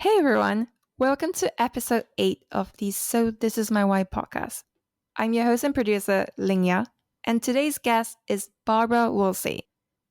Hey everyone, welcome to episode 8 of the So This Is My Why podcast. I'm your host and producer, Lingya, and today's guest is Barbara Woolsey.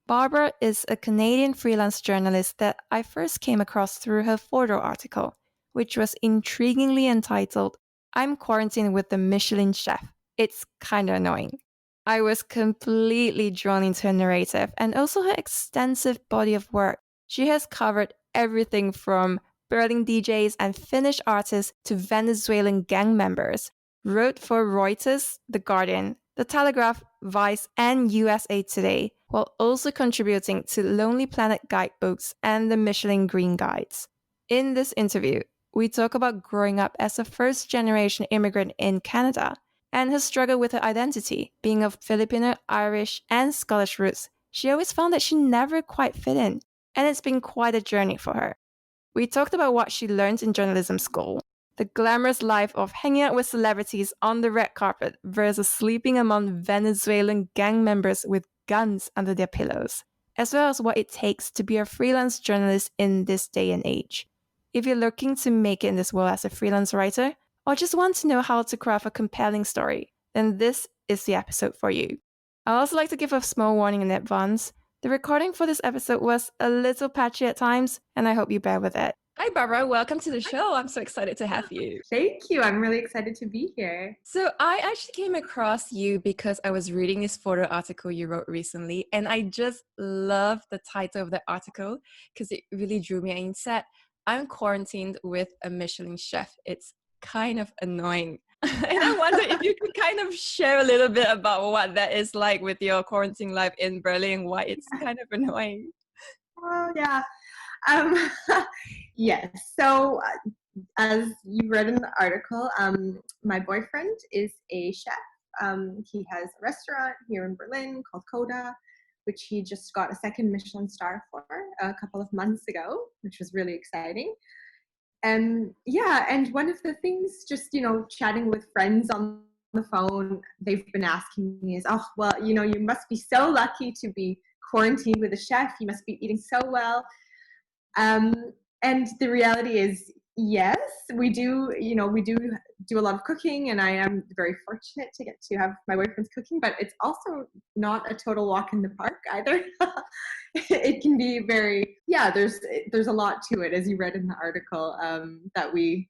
Barbara is a Canadian freelance journalist that I first came across through her photo article, which was intriguingly entitled, I'm Quarantined with the Michelin Chef. It's kinda annoying. I was completely drawn into her narrative and also her extensive body of work. She has covered everything from Berlin DJs and Finnish artists to Venezuelan gang members, wrote for Reuters, The Guardian, The Telegraph, Vice, and USA Today, while also contributing to Lonely Planet Guidebooks and the Michelin Green Guides. In this interview, we talk about growing up as a first-generation immigrant in Canada and her struggle with her identity, being of Filipino, Irish, and Scottish roots. She always found that she never quite fit in, and it's been quite a journey for her. We talked about what she learned in journalism school, the glamorous life of hanging out with celebrities on the red carpet versus sleeping among Venezuelan gang members with guns under their pillows, as well as what it takes to be a freelance journalist in this day and age. If you're looking to make it in this world as a freelance writer, or just want to know how to craft a compelling story, then this is the episode for you. I'd also like to give a small warning in advance. The recording for this episode was a little patchy at times, and I hope you bear with it. Hi, Barbara. Welcome to the show. I'm so excited to have you. Thank you. I'm really excited to be here. So I actually came across you because I was reading this photo article you wrote recently, and I just love the title of the article because it really drew me. And it said, I'm quarantined with a Michelin chef. It's kind of annoying. And I wonder if you could kind of share a little bit about what that is like with your quarantine life in Berlin, why it's kind of annoying. Oh, yeah. Um, yes. So, as you read in the article, my boyfriend is a chef. He has a restaurant here in Berlin called Coda, which he just got a second Michelin star for a couple of months ago, which was really exciting. And one of the things, just, chatting with friends on the phone, they've been asking me is, oh, well, you must be so lucky to be quarantined with a chef. You must be eating so well. And the reality is, yes, we do a lot of cooking, and I am very fortunate to get to have my boyfriend's cooking, but it's also not a total walk in the park either. It can be there's a lot to it, as you read in the article, that we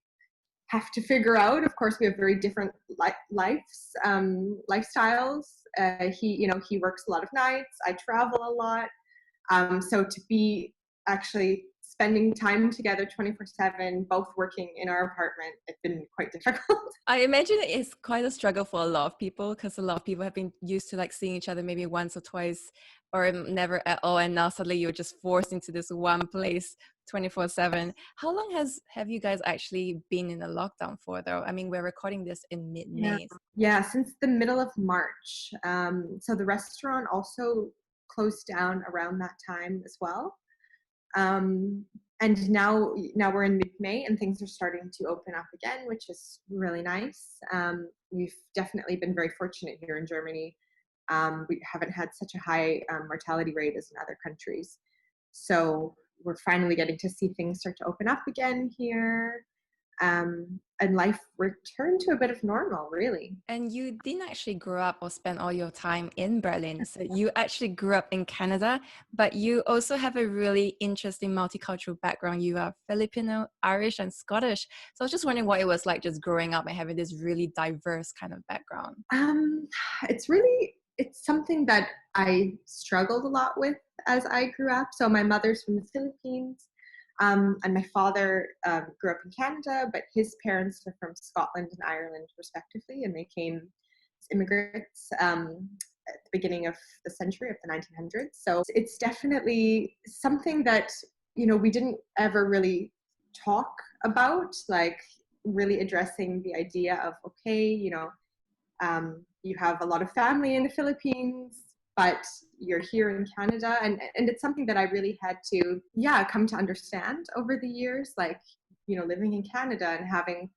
have to figure out. Of course, we have very different lifestyles. He works a lot of nights. I travel a lot. So to be actually spending time together 24/7, both working in our apartment, it's been quite difficult. I imagine it's quite a struggle for a lot of people because a lot of people have been used to like seeing each other maybe once or twice or never at all, and now suddenly you're just forced into this one place 24/7. How long have you guys actually been in a lockdown for, though? I mean, we're recording this in mid-May. Yeah, since the middle of March. So the restaurant also closed down around that time as well. And now we're in mid-May and things are starting to open up again, which is really nice. We've definitely been very fortunate here in Germany. We haven't had such a high mortality rate as in other countries. So we're finally getting to see things start to open up again here. And life returned to a bit of normal, really. And you didn't actually grow up or spend all your time in Berlin. So you actually grew up in Canada, but you also have a really interesting multicultural background. You are Filipino, Irish, and Scottish. So I was just wondering what it was like just growing up and having this really diverse kind of background. It's something that I struggled a lot with as I grew up. So my mother's from the Philippines. And my father grew up in Canada, but his parents are from Scotland and Ireland, respectively, and they came as immigrants at the beginning of the century, of the 1900s. So it's definitely something that, we didn't ever really talk about, like really addressing the idea of, okay, you have a lot of family in the Philippines, but you're here in Canada, and it's something that I really had to come to understand over the years, like, living in Canada and having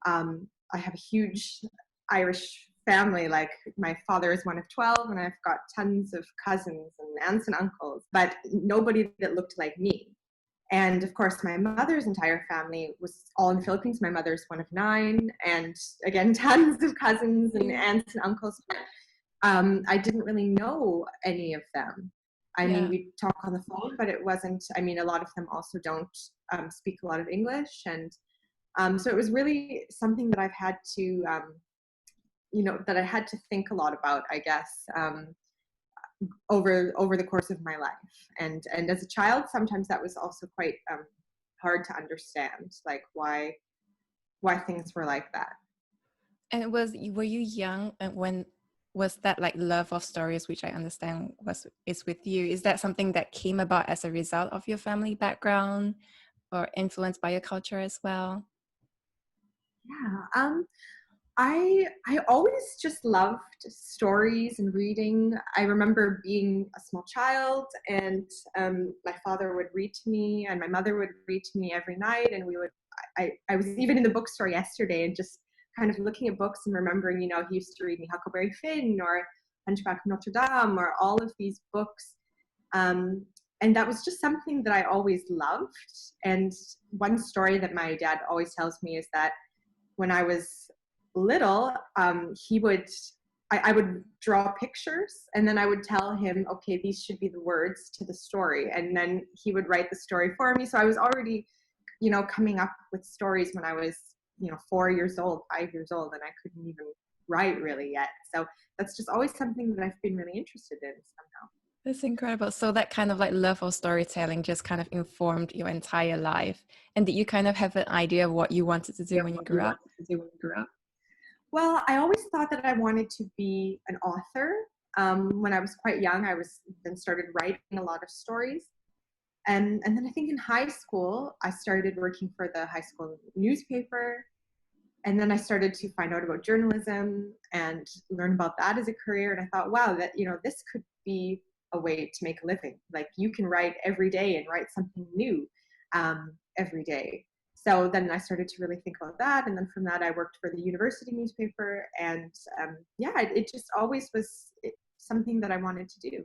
I have a huge Irish family. Like, my father is one of 12 and I've got tons of cousins and aunts and uncles, but nobody that looked like me. And of course, my mother's entire family was all in the Philippines. My mother's one of 9, and again, tons of cousins and aunts and uncles. I didn't really know any of them. I mean, we talk on the phone, but it wasn't, I mean, a lot of them also don't speak a lot of English. And so it was really something that I've had to, that I had to think a lot about, I guess, over the course of my life. And as a child, sometimes that was also quite hard to understand, like why things were like that. And were you young and when was that like love of stories, which I understand is with you? Is that something that came about as a result of your family background or influenced by your culture as well? Yeah. I always just loved stories and reading. I remember being a small child, and my father would read to me, and my mother would read to me every night. And I was even in the bookstore yesterday, and just kind of looking at books and remembering, he used to read me Huckleberry Finn or Hunchback of Notre Dame or all of these books. And that was just something that I always loved. And one story that my dad always tells me is that when I was little, I would draw pictures, and then I would tell him, okay, these should be the words to the story, and then he would write the story for me. So I was already, coming up with stories when I was, 4 years old, 5 years old, and I couldn't even write really yet. So that's just always something that I've been really interested in somehow. That's incredible. So that kind of like love of storytelling just kind of informed your entire life. And did you kind of have an idea of what you wanted to do when you grew up? Well, I always thought that I wanted to be an author. When I was quite young, I then started writing a lot of stories. And then I think in high school, I started working for the high school newspaper. And then I started to find out about journalism and learn about that as a career. And I thought, wow, that, this could be a way to make a living. Like, you can write every day and write something new every day. So then I started to really think about that. And then from that, I worked for the university newspaper. And it just always was something that I wanted to do.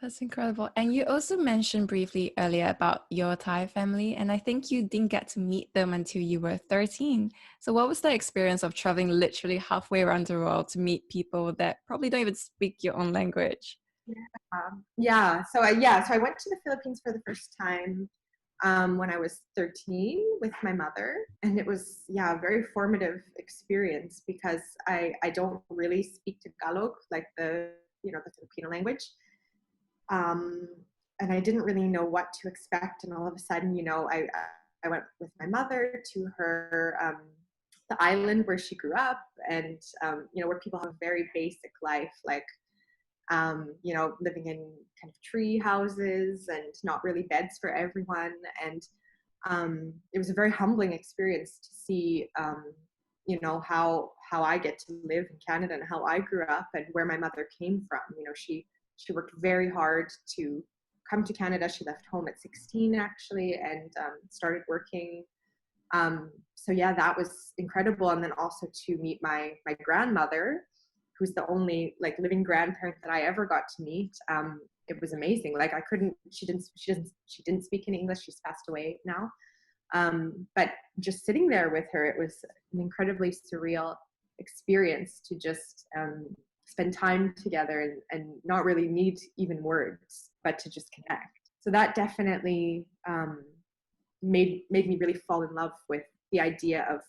That's incredible. And you also mentioned briefly earlier about your Thai family, and I think you didn't get to meet them until you were 13. So what was the experience of traveling literally halfway around the world to meet people that probably don't even speak your own language? So I went to the Philippines for the first time when I was 13 with my mother, and it was a very formative experience because I don't really speak Tagalog, like the Filipino language. And I didn't really know what to expect. And all of a sudden, I went with my mother to her, the island where she grew up, and, where people have a very basic life, like, living in kind of tree houses and not really beds for everyone. And it was a very humbling experience to see, how I get to live in Canada and how I grew up and where my mother came from. She worked very hard to come to Canada. She left home at 16 actually, and started working. That was incredible. And then also to meet my grandmother, who's the only like living grandparent that I ever got to meet. It was amazing. Like, she didn't speak in English. She's passed away now. But just sitting there with her, it was an incredibly surreal experience to just spend time together and not really need even words, but to just connect. So that definitely made me really fall in love with the idea of,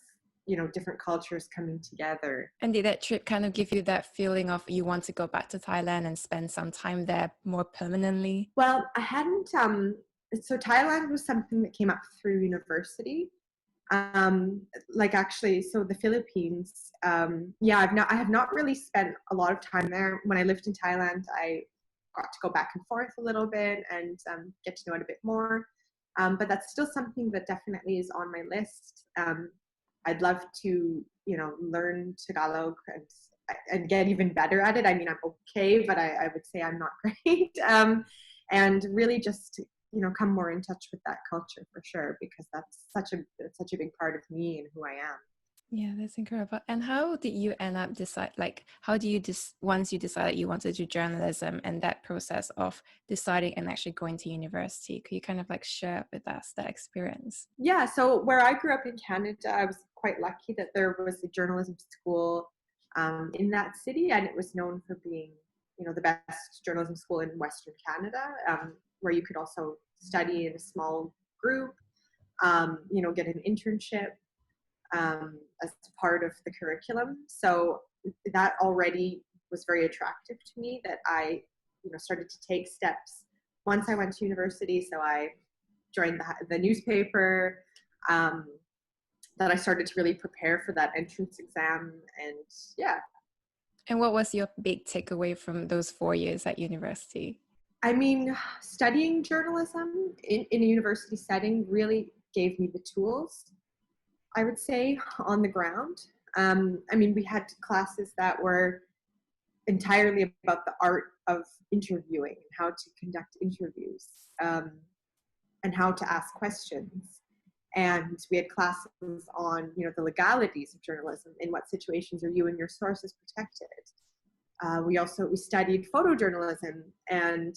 different cultures coming together. And did that trip kind of give you that feeling of you want to go back to Thailand and spend some time there more permanently? Well, I hadn't, so Thailand was something that came up through university. So the Philippines, I have not really spent a lot of time there. When I lived in Thailand, I got to go back and forth a little bit and get to know it a bit more. But that's still something that definitely is on my list. I'd love to, learn Tagalog and get even better at it. I mean, I'm okay, but I would say I'm not great. And really just, come more in touch with that culture for sure, because that's such a big part of me and who I am. Yeah, that's incredible. And how did you end up decide, like, how do you once you decided you wanted to do journalism and that process of deciding and actually going to university, could you kind of like share with us that experience? Yeah, so where I grew up in Canada, I was quite lucky that there was a journalism school in that city, and it was known for being, the best journalism school in Western Canada, where you could also study in a small group, get an internship as part of the curriculum. So that already was very attractive to me, that I, started to take steps once I went to university. So I joined the newspaper, that I started to really prepare for that entrance exam. And yeah. And what was your big takeaway from those 4 years at university? I mean, studying journalism in a university setting really gave me the tools, I would say, on the ground. I mean, we had classes that were entirely about the art of interviewing and how to conduct interviews, and how to ask questions. And we had classes on, the legalities of journalism. In what situations are you and your sources protected? We studied photojournalism and,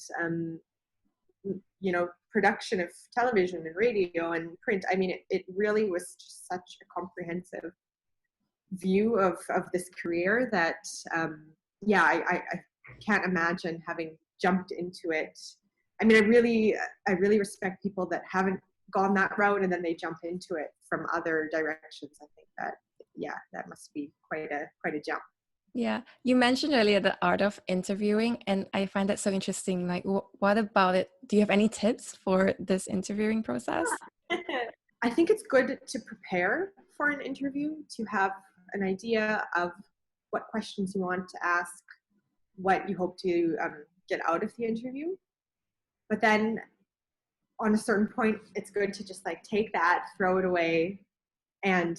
production of television and radio and print. I mean, it really was just such a comprehensive view of this career that, I can't imagine having jumped into it. I mean, I really respect people that haven't gone that route and then they jump into it from other directions. I think that, that must be quite a jump. Yeah, you mentioned earlier the art of interviewing, and I find that so interesting. Like, what about it? Do you have any tips for this interviewing process? I think it's good to prepare for an interview, to have an idea of what questions you want to ask, what you hope to get out of the interview. But then on a certain point, it's good to just like take that, throw it away, and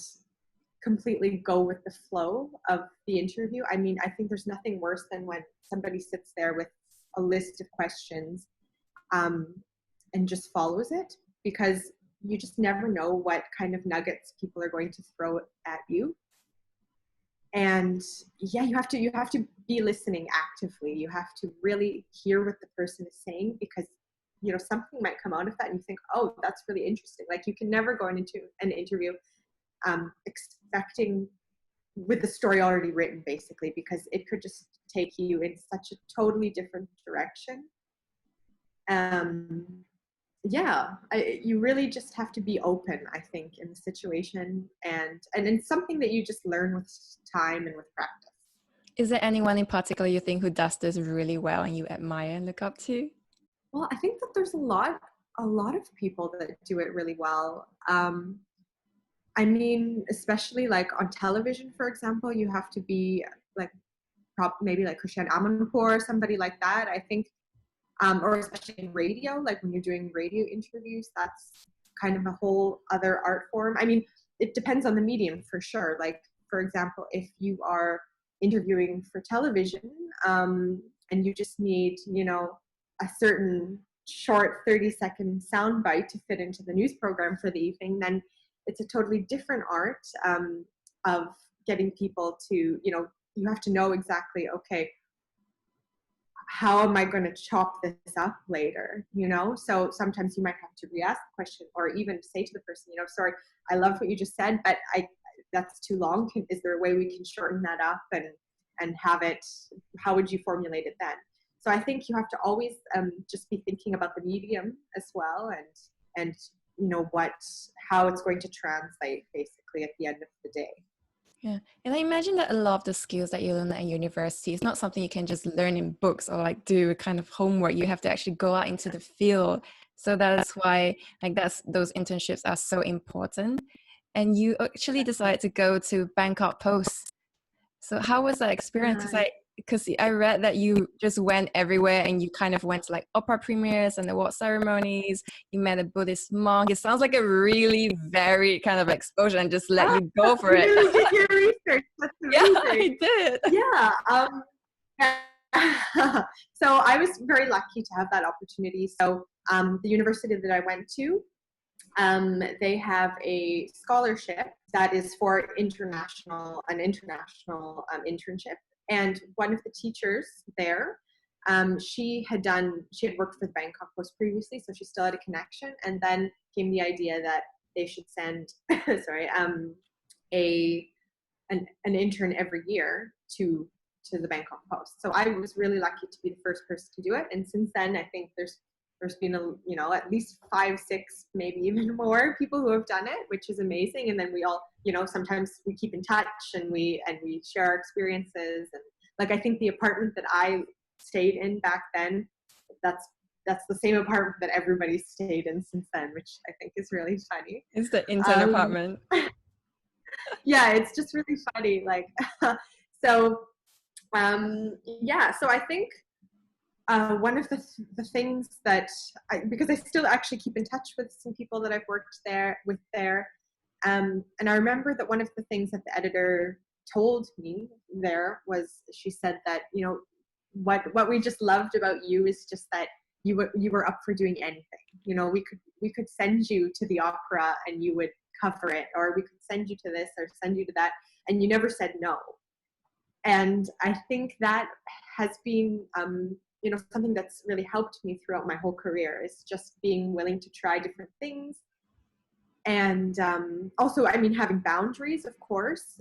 completely go with the flow of the interview. I mean, I think there's nothing worse than when somebody sits there with a list of questions and just follows it, because you just never know what kind of nuggets people are going to throw at you. And yeah, you have to be listening actively. You have to really hear what the person is saying, because something might come out of that and you think, oh, that's really interesting. Like, you can never go into an interview expecting with the story already written, basically, because it could just take you in such a totally different direction. You really just have to be open, I think, in the situation, and it's something that you just learn with time and with practice. Is there anyone in particular you think who does this really well and you admire and look up to? Well, I think that there's a lot of people that do it really well. I mean, especially like on television, for example, you have to be like maybe like Christian Amanpour or somebody like that. I think, or especially in radio, like when you're doing radio interviews, that's kind of a whole other art form. I mean, it depends on the medium for sure. Like, for example, if you are interviewing for television, and you just need, a certain short 30-second soundbite to fit into the news program for the evening, then it's a totally different art of getting people to, you have to know exactly, okay, how am I going to chop this up later? So sometimes you might have to re-ask the question, or even say to the person, sorry, I loved what you just said, but that's too long. Is there a way we can shorten that up and have it, how would you formulate it then? So I think you have to always just be thinking about the medium as well, and how it's going to translate basically at the end of the day. Yeah. And I imagine that a lot of the skills that you learn at university is not something you can just learn in books or like do kind of homework. You have to actually go out into the field. So that's why those internships are so important. And you actually decided to go to Bangkok Post. So how was that experience? Because I read that you just went everywhere and you kind of went to like opera premieres and award ceremonies. You met a Buddhist monk. It sounds like a really varied kind of exposure, and just let you go for it. You did your research. That's amazing. Yeah, I did. Yeah. So I was very lucky to have that opportunity. So the university that I went to, they have a scholarship that is for an international internship. And one of the teachers there, she had worked for the Bangkok Post previously, so she still had a connection. And then came the idea that they should send, an intern every year to the Bangkok Post. So I was really lucky to be the first person to do it. And since then, I think there's been at least 5, 6, maybe even more people who have done it, which is amazing. And then we all, sometimes we keep in touch and we share our experiences. And like, I think the apartment that I stayed in back then, that's the same apartment that everybody stayed in since then, which I think is really funny. It's the intern apartment. Yeah, it's just really funny. Like, so I think one of the things that because I still actually keep in touch with some people that I've worked with there, and I remember that one of the things that the editor told me there was, she said that, what we just loved about you is just that you were up for doing anything. We could send you to the opera and you would cover it, or we could send you to this or send you to that, and you never said no. And I think that has been something that's really helped me throughout my whole career, is just being willing to try different things. And also, having boundaries, of course,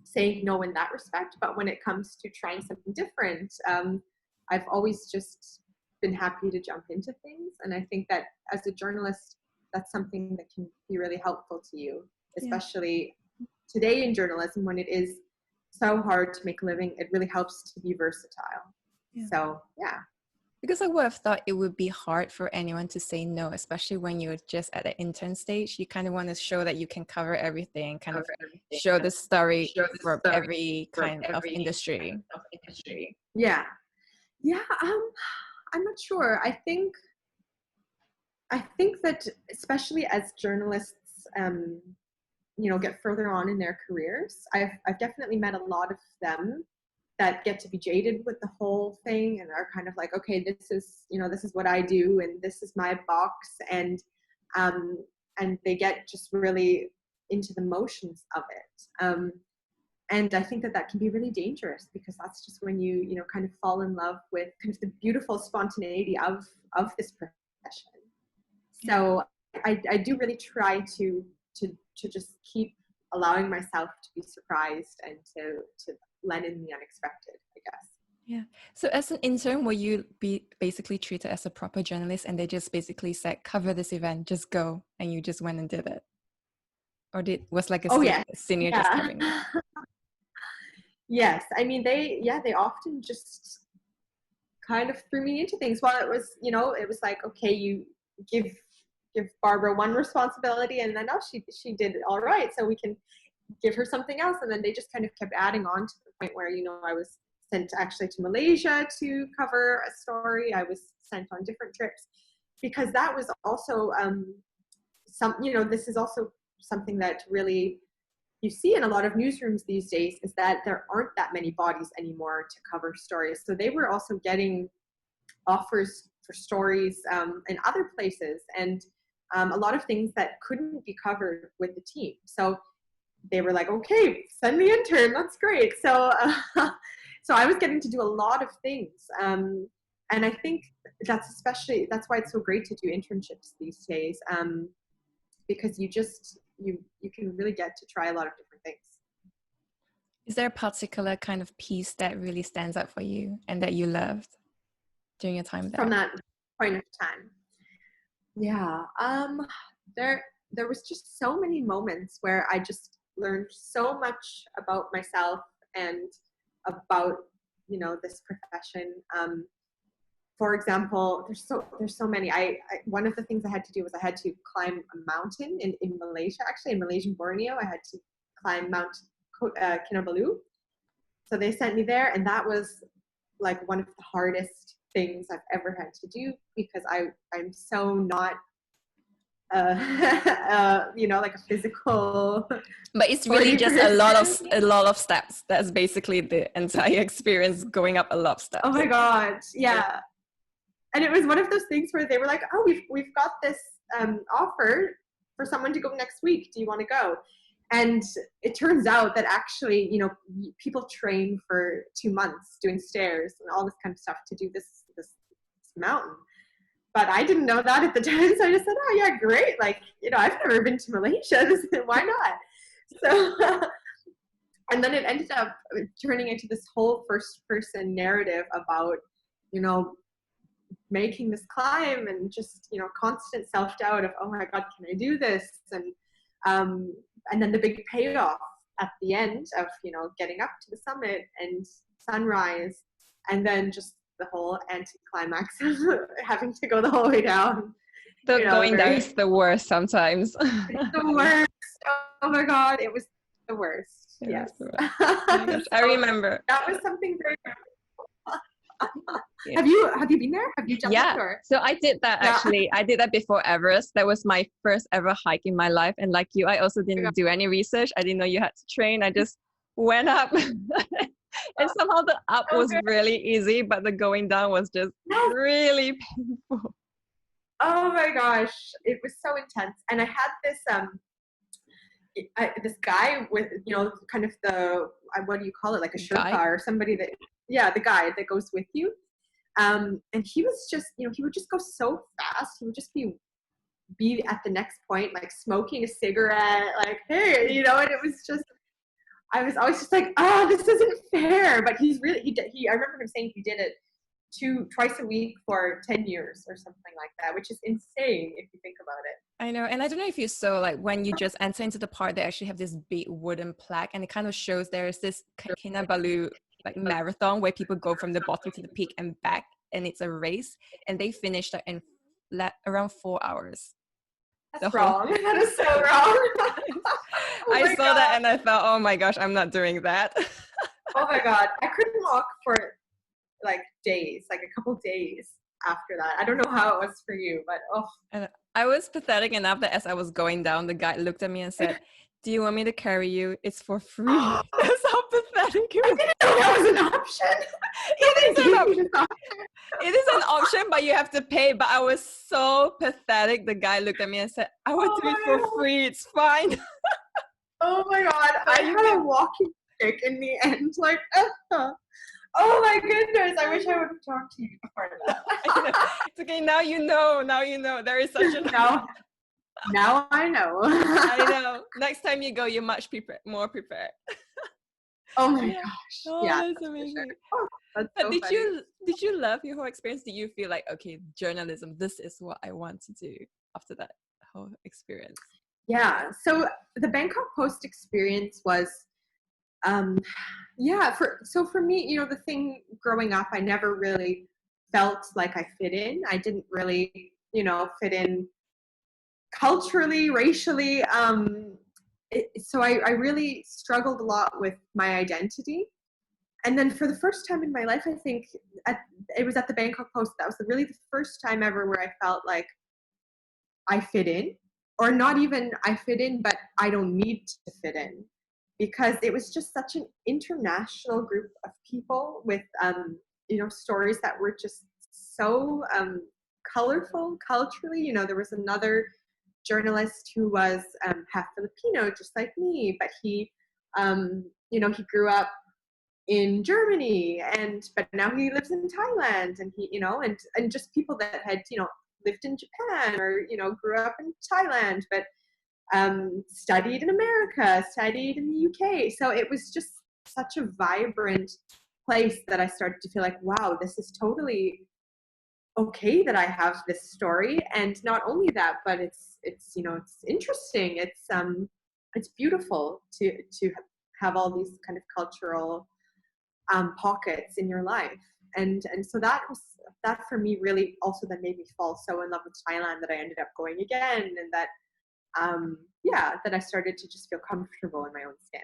saying no in that respect. But when it comes to trying something different, I've always just been happy to jump into things. And I think that as a journalist, that's something that can be really helpful to you, especially today in journalism, when it is so hard to make a living. It really helps to be versatile. So, yeah. Because I would have thought it would be hard for anyone to say no, especially when you're just at the intern stage. You kind of want to show that you can cover everything, show the story for every kind of industry. Yeah. Yeah, I'm not sure. I think that especially as journalists, get further on in their careers, I've definitely met a lot of them that get to be jaded with the whole thing and are kind of like, okay, this is what I do and this is my box, and they get just really into the motions of it. And I think that can be really dangerous, because that's just when you kind of fall in love with kind of the beautiful spontaneity of this profession. So I do really try to just keep allowing myself to be surprised and to let in the unexpected, I guess. Yeah. So as an intern, will you be basically treated as a proper journalist, and they just basically said, cover this event, just go, and you just went and did it? Or was like a senior just covering it? Yes. They often just kind of threw me into things. Well, it was like, okay, you give Barbara one responsibility, and then she did it all right, so we can give her something else. And then they just kind of kept adding on to the point where I was sent actually to Malaysia to cover a story. I was sent on different trips, because that was also this is also something that really you see in a lot of newsrooms these days, is that there aren't that many bodies anymore to cover stories. So they were also getting offers for stories in other places, and a lot of things that couldn't be covered with the team. So they were like, okay, send the intern, that's great. So so I was getting to do a lot of things. And I think that's why it's so great to do internships these days, because you can really get to try a lot of different things. Is there a particular kind of piece that really stands out for you and that you loved during your time there? From that point of time? Yeah, there was just so many moments where I just learned so much about myself and about this profession. For example, there's so many. One of the things I had to do was I had to climb a mountain in Malaysia, actually in Malaysian Borneo. I had to climb Mount Kinabalu. So they sent me there, and that was like one of the hardest things I've ever had to do, because I'm so not like a physical. But it's really just a lot of steps. That's basically the entire experience, going up a lot of steps. Oh my god, yeah. And it was one of those things where they were like, oh, we've got this offer for someone to go next week. Do you want to go? And it turns out that actually, you know, people train for 2 months doing stairs and all this kind of stuff to do this mountain. But I didn't know that at the time, so I just said, "Oh yeah, great! Like, you know, I've never been to Malaysia. Why not?" So, and then it ended up turning into this whole first-person narrative about, you know, making this climb and just, you know, constant self-doubt of, "Oh my God, can I do this?" And then the big payoff at the end of, you know, getting up to the summit and sunrise, and then just the whole anticlimax of having to go the whole way down. The You know, going down is the worst sometimes. it's the worst. Oh my God, it was the worst. Yes. Oh my gosh, I remember. That was something very. Yeah. Have you been there? Have you jumped Yeah, or? so I did that actually. I did that before Everest. That was my first ever hike in my life. And like you, I also didn't do any research. I didn't know you had to train. I just went up. And somehow the up was really easy, but the going down was just really painful. Oh my gosh, it was so intense. And I had this this guy with, you know, kind of the, what do you call it, like a Sherpa or somebody that, yeah, the guide that goes with you. And he was just, you know, he would just go so fast. He would just be at the next point, like smoking a cigarette, like, hey, you know, and it was just, I was always just like, oh, this isn't fair. But he's really, I remember him saying he did it twice a week for 10 years or something like that, which is insane if you think about it. I know. And I don't know if you saw, like, when you just enter into the park, they actually have this big wooden plaque, and it kind of shows there's this Kinabalu like marathon where people go from the bottom to the peak and back, and it's a race, and they finished that in around 4 hours. That's wrong. That is so wrong. I saw that and I thought, oh my gosh, I'm not doing that. Oh my God. I couldn't walk for like days, like a couple days after that. I don't know how it was for you, but oh. And I was pathetic enough that as I was going down, the guy looked at me and said, do you want me to carry you? It's for free. That's how pathetic it was. I didn't know that was an option. It is an option, but you have to pay. But I was so pathetic. The guy looked at me and said, I will do it for free. It's fine. Oh my God. I had a walking stick in the end. Like, oh my goodness. I wish I would have talked to you before that. It's okay. Now you know. There is such a... Now I know. I know. Next time you go, you're much more prepared. Oh my gosh. Oh, yeah, that's amazing. Sure. Oh, that's but so did you love your whole experience? Did you feel like, okay, journalism, this is what I want to do after that whole experience? Yeah. So the Bangkok Post experience was, for me, you know, the thing growing up, I never really felt like I fit in. I didn't really, you know, fit in culturally, racially. So I really struggled a lot with my identity. And then for the first time in my life, I think it was at the Bangkok Post. That was really the first time ever where I felt like I fit in, or not even I fit in, but I don't need to fit in, because it was just such an international group of people with, you know, stories that were just so colorful culturally. You know, there was another journalist who was half Filipino, just like me, but he, you know, he grew up in Germany, but now he lives in Thailand, and he, you know, and just people that had, you know, lived in Japan, or, you know, grew up in Thailand, but studied in America, studied in the UK. So it was just such a vibrant place that I started to feel like, wow, this is totally okay that I have this story. And not only that, but it's you know, it's interesting. It's beautiful to have all these kind of cultural pockets in your life. And so that for me really also then made me fall so in love with Thailand that I ended up going again, and that that I started to just feel comfortable in my own skin.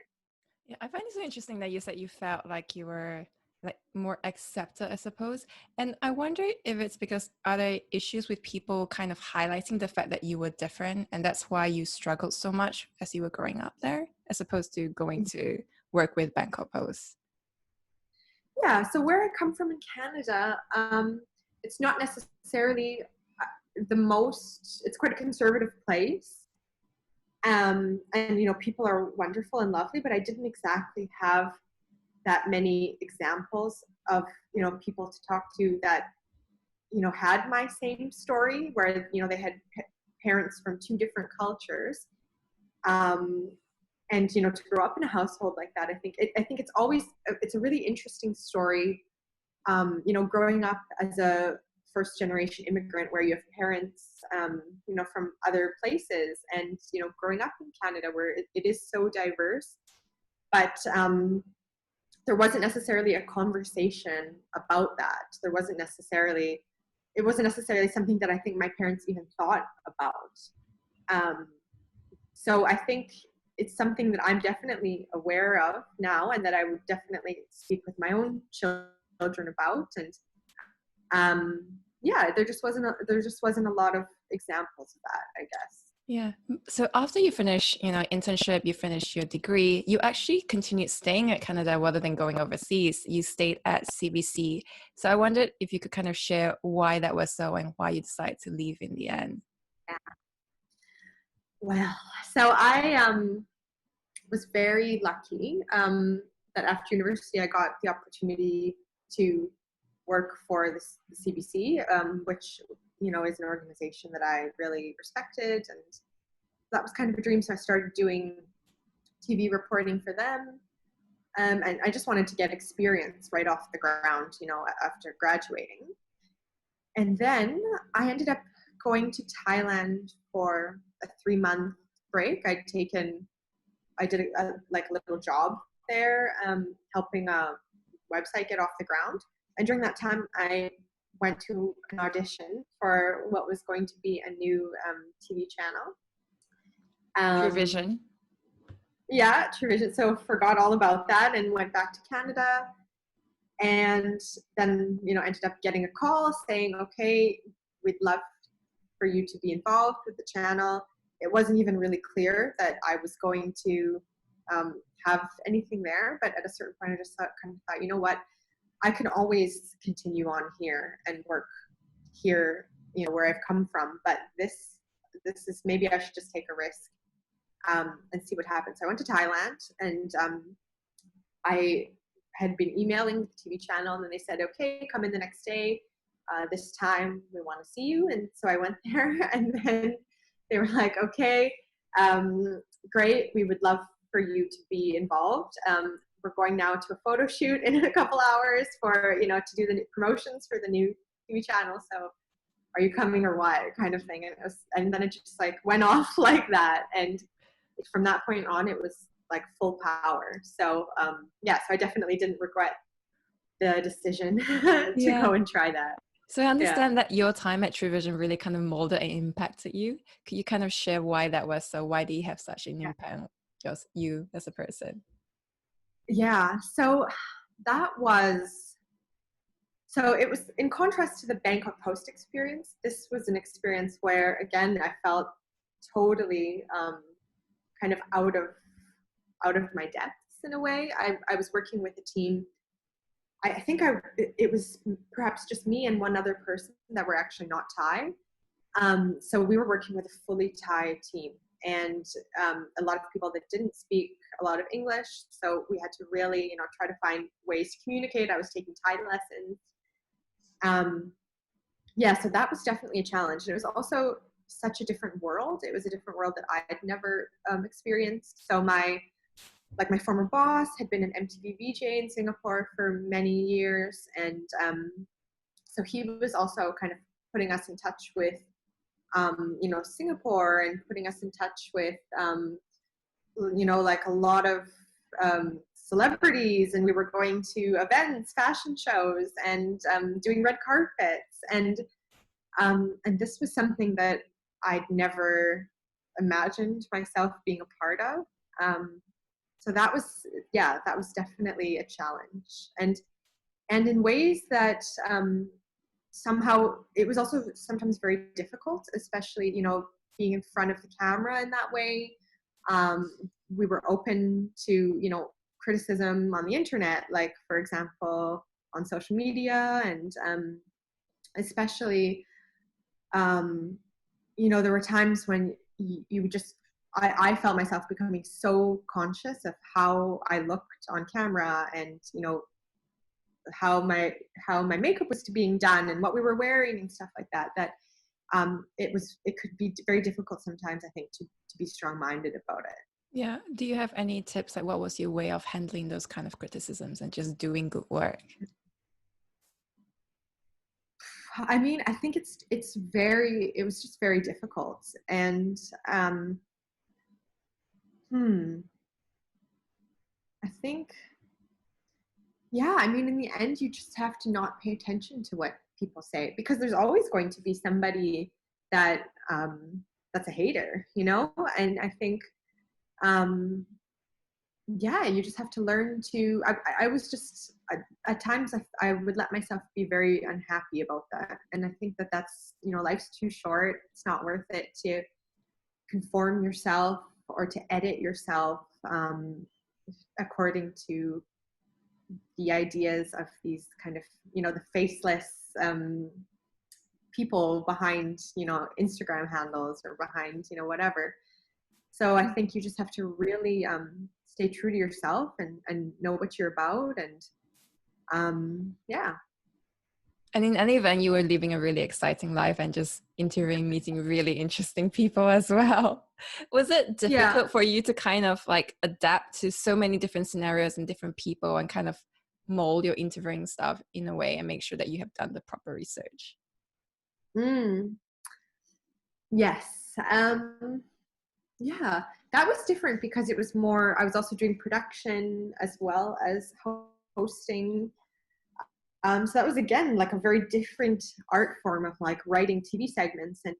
Yeah, I find it so interesting that you said you felt like you were like more accepted, I suppose. And I wonder if it's because, are there issues with people kind of highlighting the fact that you were different, and that's why you struggled so much as you were growing up there, as opposed to going to work with Bangkok Post? Yeah, so where I come from in Canada, it's not necessarily it's quite a conservative place. And, people are wonderful and lovely, but I didn't exactly have that many examples of, people to talk to that, had my same story where, they had parents from two different cultures. And, to grow up in a household like that, I think it's a really interesting story. Growing up as a first generation immigrant where you have parents, from other places, and, growing up in Canada where it is so diverse, but there wasn't necessarily a conversation about that. It wasn't necessarily something that I think my parents even thought about. So I think it's something that I'm definitely aware of now, and that I would definitely speak with my own children about. And there just wasn't a lot of examples of that, I guess. Yeah. So after you finish, internship, you finish your degree, you actually continued staying at Canada rather than going overseas. You stayed at CBC. So I wondered if you could kind of share why that was so and why you decided to leave in the end. Yeah. Well, so I was very lucky that after university I got the opportunity to work for the CBC, which is an organization that I really respected, and that was kind of a dream. So I started doing TV reporting for them, and I just wanted to get experience right off the ground, after graduating. And then I ended up going to Thailand for a 3-month break. I did a little job there, helping a website get off the ground. And during that time, I went to an audition for what was going to be a new TV channel. TrueVision. Yeah, TrueVision. So forgot all about that and went back to Canada. And then, ended up getting a call saying, okay, we'd love for you to be involved with the channel. It wasn't even really clear that I was going to have anything there. But at a certain point, I just thought, you know what? I can always continue on here and work here, where I've come from. But this is, maybe I should just take a risk and see what happens. So I went to Thailand, and I had been emailing the TV channel, and then they said, okay, come in the next day. This time we want to see you. And so I went there, and then they were like, okay, great. We would love for you to be involved. We're going now to a photo shoot in a couple hours for, to do the promotions for the new TV channel. So are you coming or what, kind of thing. And then it just went off like that. And from that point on, it was full power. So so I definitely didn't regret the decision to go and try that. So I understand that your time at TrueVision really kind of molded and impacted you. Could you kind of share why that was? So why do you have such an impact on just you as a person? Yeah, so it was in contrast to the Bangkok Post experience. This was an experience where, again, I felt totally kind of out of my depths in a way. I was working with a team. I think it was perhaps just me and one other person that were actually not Thai. So we were working with a fully Thai team, and a lot of people that didn't speak a lot of English. So we had to really, try to find ways to communicate. I was taking Thai lessons. So that was definitely a challenge. And it was also such a different world. It was a different world that I had never experienced. So my former boss had been an MTV VJ in Singapore for many years. And so he was also kind of putting us in touch with, Singapore, and putting us in touch with, a lot of celebrities, and we were going to events, fashion shows, and doing red carpets. And this was something that I'd never imagined myself being a part of. So that was definitely a challenge. And in ways that somehow it was also sometimes very difficult, especially, being in front of the camera in that way. We were open to, criticism on the internet, like, for example, on social media, and especially, there were times when you would just I felt myself becoming so conscious of how I looked on camera, and how my makeup was being done and what we were wearing and stuff like that. It could be very difficult sometimes, I think, to be strong-minded about it. Yeah. Do you have any tips? Like, what was your way of handling those kind of criticisms and just doing good work? I mean, I think it was just very difficult. And I think, yeah, I mean, in the end, you just have to not pay attention to what people say, because there's always going to be somebody that that's a hater, And I think, yeah, you just have to learn to. I was just at times I would let myself be very unhappy about that, and I think that's life's too short. It's not worth it to conform yourself or to edit yourself according to the ideas of these kind of the faceless people behind Instagram handles or behind whatever. So I think you just have to really stay true to yourself and know what you're about, and yeah. And in any event, you were living a really exciting life and just interviewing, meeting really interesting people as well. Was it difficult for you to kind of like adapt to so many different scenarios and different people and kind of mold your interviewing stuff in a way and make sure that you have done the proper research? Yes. Yeah, that was different because it was more, I was also doing production as well as hosting. So that was, again, like a very different art form of like writing TV segments, and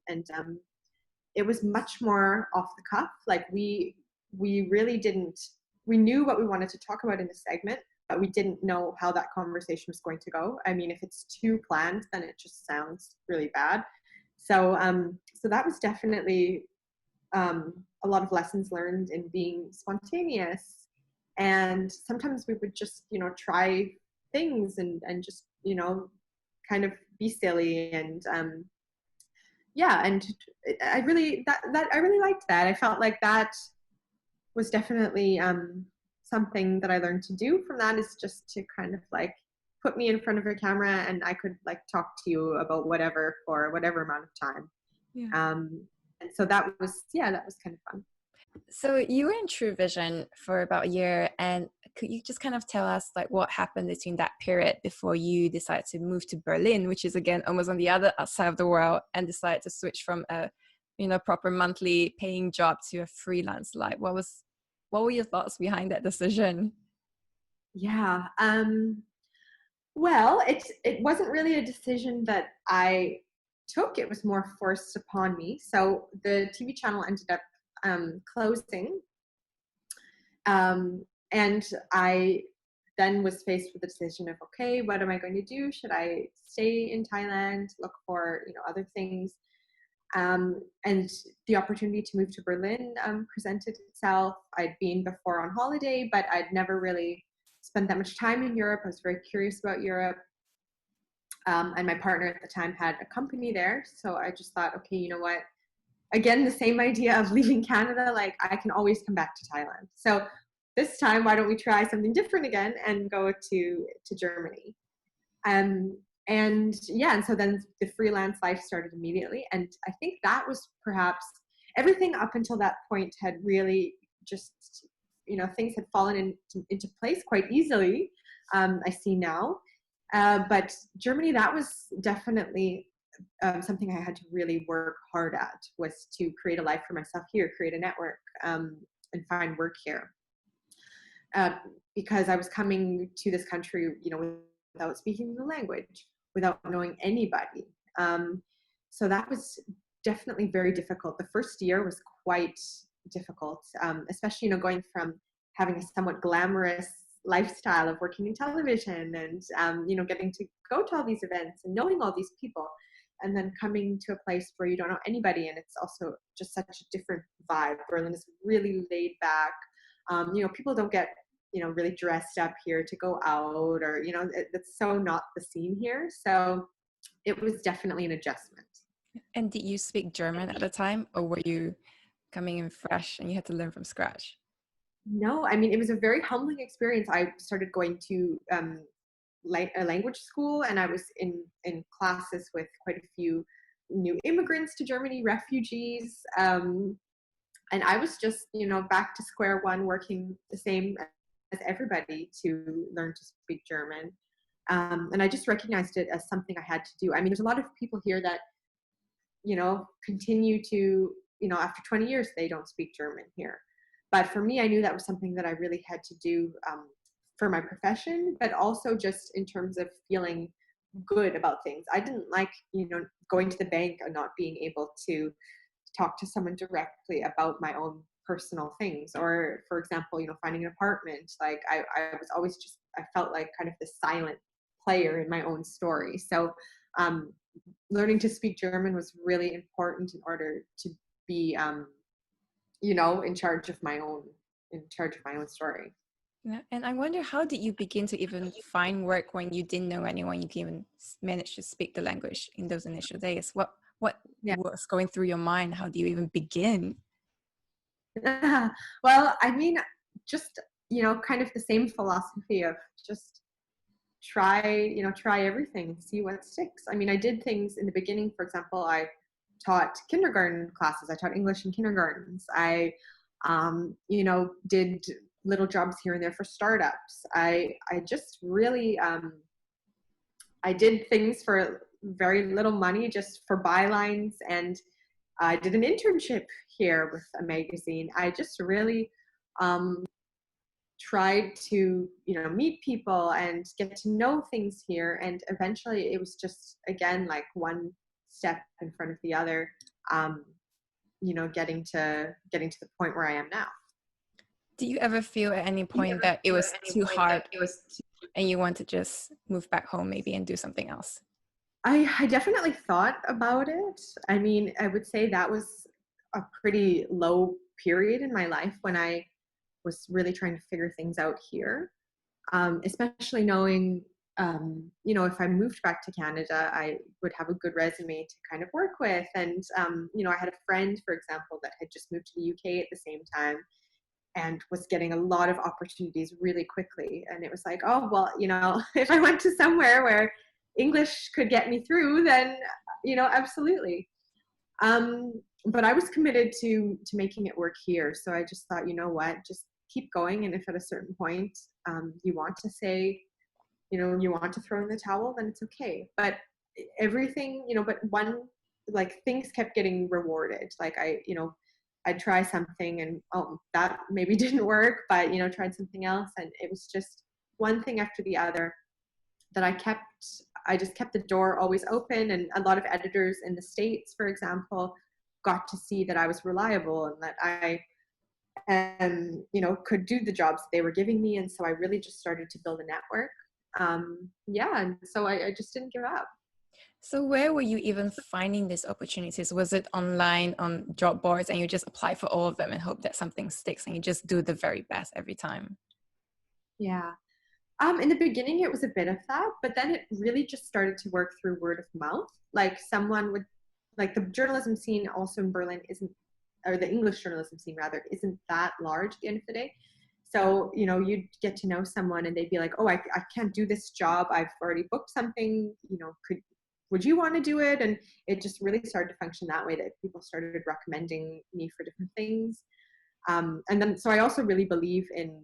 it was much more off the cuff. Like we really didn't, we knew what we wanted to talk about in the segment, but we didn't know how that conversation was going to go. I mean, if it's too planned, then it just sounds really bad. So so that was definitely a lot of lessons learned in being spontaneous. And sometimes we would just try things and just kind of be silly, and yeah, and I really I really liked that. I felt like that was definitely something that I learned to do from that, is just to kind of like put me in front of a camera and I could like talk to you about whatever for whatever amount of time. Yeah. And so that was kind of fun. So you were in True Vision for about a year, and could you just kind of tell us like what happened between that period before you decided to move to Berlin, which is again almost on the other side of the world, and decided to switch from a proper monthly paying job to a freelance life? What were your thoughts behind that decision? Yeah. Well, it wasn't really a decision that I took. It was more forced upon me. So the TV channel ended up closing. And I then was faced with the decision of, okay, what am I going to do? Should I stay in Thailand, look for other things? And the opportunity to move to Berlin presented itself. I'd been before on holiday, but I'd never really spent that much time in Europe. I was very curious about Europe. And my partner at the time had a company there. So I just thought, okay, you know what? Again, the same idea of leaving Canada, like I can always come back to Thailand. So this time, why don't we try something different again and go to Germany? And yeah, and so then the freelance life started immediately. And I think that was perhaps everything up until that point had really just, things had fallen into place quite easily. I see now. But Germany, that was definitely something I had to really work hard at, was to create a life for myself here, create a network, and find work here. Because I was coming to this country, without speaking the language, without knowing anybody. So that was definitely very difficult. The first year was quite difficult, especially, going from having a somewhat glamorous lifestyle of working in television and, getting to go to all these events and knowing all these people, and then coming to a place where you don't know anybody, and it's also just such a different vibe. Berlin is really laid back. People don't get, really dressed up here to go out, or, it's so not the scene here. So it was definitely an adjustment. And did you speak German at the time, or were you coming in fresh and you had to learn from scratch? No, I mean, it was a very humbling experience. I started going to a language school, and I was in classes with quite a few new immigrants to Germany, refugees. And I was just, back to square one, working the same as everybody to learn to speak German. And I just recognized it as something I had to do. I mean, there's a lot of people here that, continue to, after 20 years, they don't speak German here. But for me, I knew that was something that I really had to do for my profession, but also just in terms of feeling good about things. I didn't like, going to the bank and not being able to talk to someone directly about my own personal things, or for example, finding an apartment. Like I was always just, I felt like kind of the silent player in my own story. So learning to speak German was really important in order to be in charge of my own story. Yeah, and I wonder, how did you begin to even find work when you didn't know anyone? You didn't even manage to speak the language in those initial days. What Yeah. was going through your mind? How do you even begin? Well, I mean, just kind of the same philosophy of just try everything, see what sticks. I mean, I did things in the beginning. For example, I taught kindergarten classes. I taught English in kindergartens. I did little jobs here and there for startups. I just really I did things for very little money, just for bylines, and I did an internship here with a magazine. I just really tried to meet people and get to know things here, and eventually it was just, again, like one step in front of the other, getting to the point where I am now. Do you ever feel at any point that it was too hard and you want to just move back home maybe and do something else? I definitely thought about it. I mean, I would say that was a pretty low period in my life when I was really trying to figure things out here, especially knowing, if I moved back to Canada, I would have a good resume to kind of work with. And, I had a friend, for example, that had just moved to the UK at the same time and was getting a lot of opportunities really quickly. And it was like, oh, well, if I went to somewhere where English could get me through, then, absolutely. But I was committed to making it work here. So I just thought, what, just keep going. And if at a certain point you want to say, you want to throw in the towel, then it's okay. But everything, like things kept getting rewarded. Like I'd try something and, oh, that maybe didn't work, but, tried something else. And it was just one thing after the other that I just kept the door always open. And a lot of editors in the States, for example, got to see that I was reliable and that I, could do the jobs that they were giving me. And so I really just started to build a network. And so I just didn't give up. So where were you even finding these opportunities? Was it online on job boards and you just apply for all of them and hope that something sticks and you just do the very best every time? Yeah. In the beginning, it was a bit of that, but then it really just started to work through word of mouth. Like someone would, like the journalism scene also in Berlin or the English journalism scene rather, isn't that large at the end of the day. So, you'd get to know someone and they'd be like, oh, I can't do this job. I've already booked something, would you want to do it? And it just really started to function that way, that people started recommending me for different things. And then, so I also really believe in,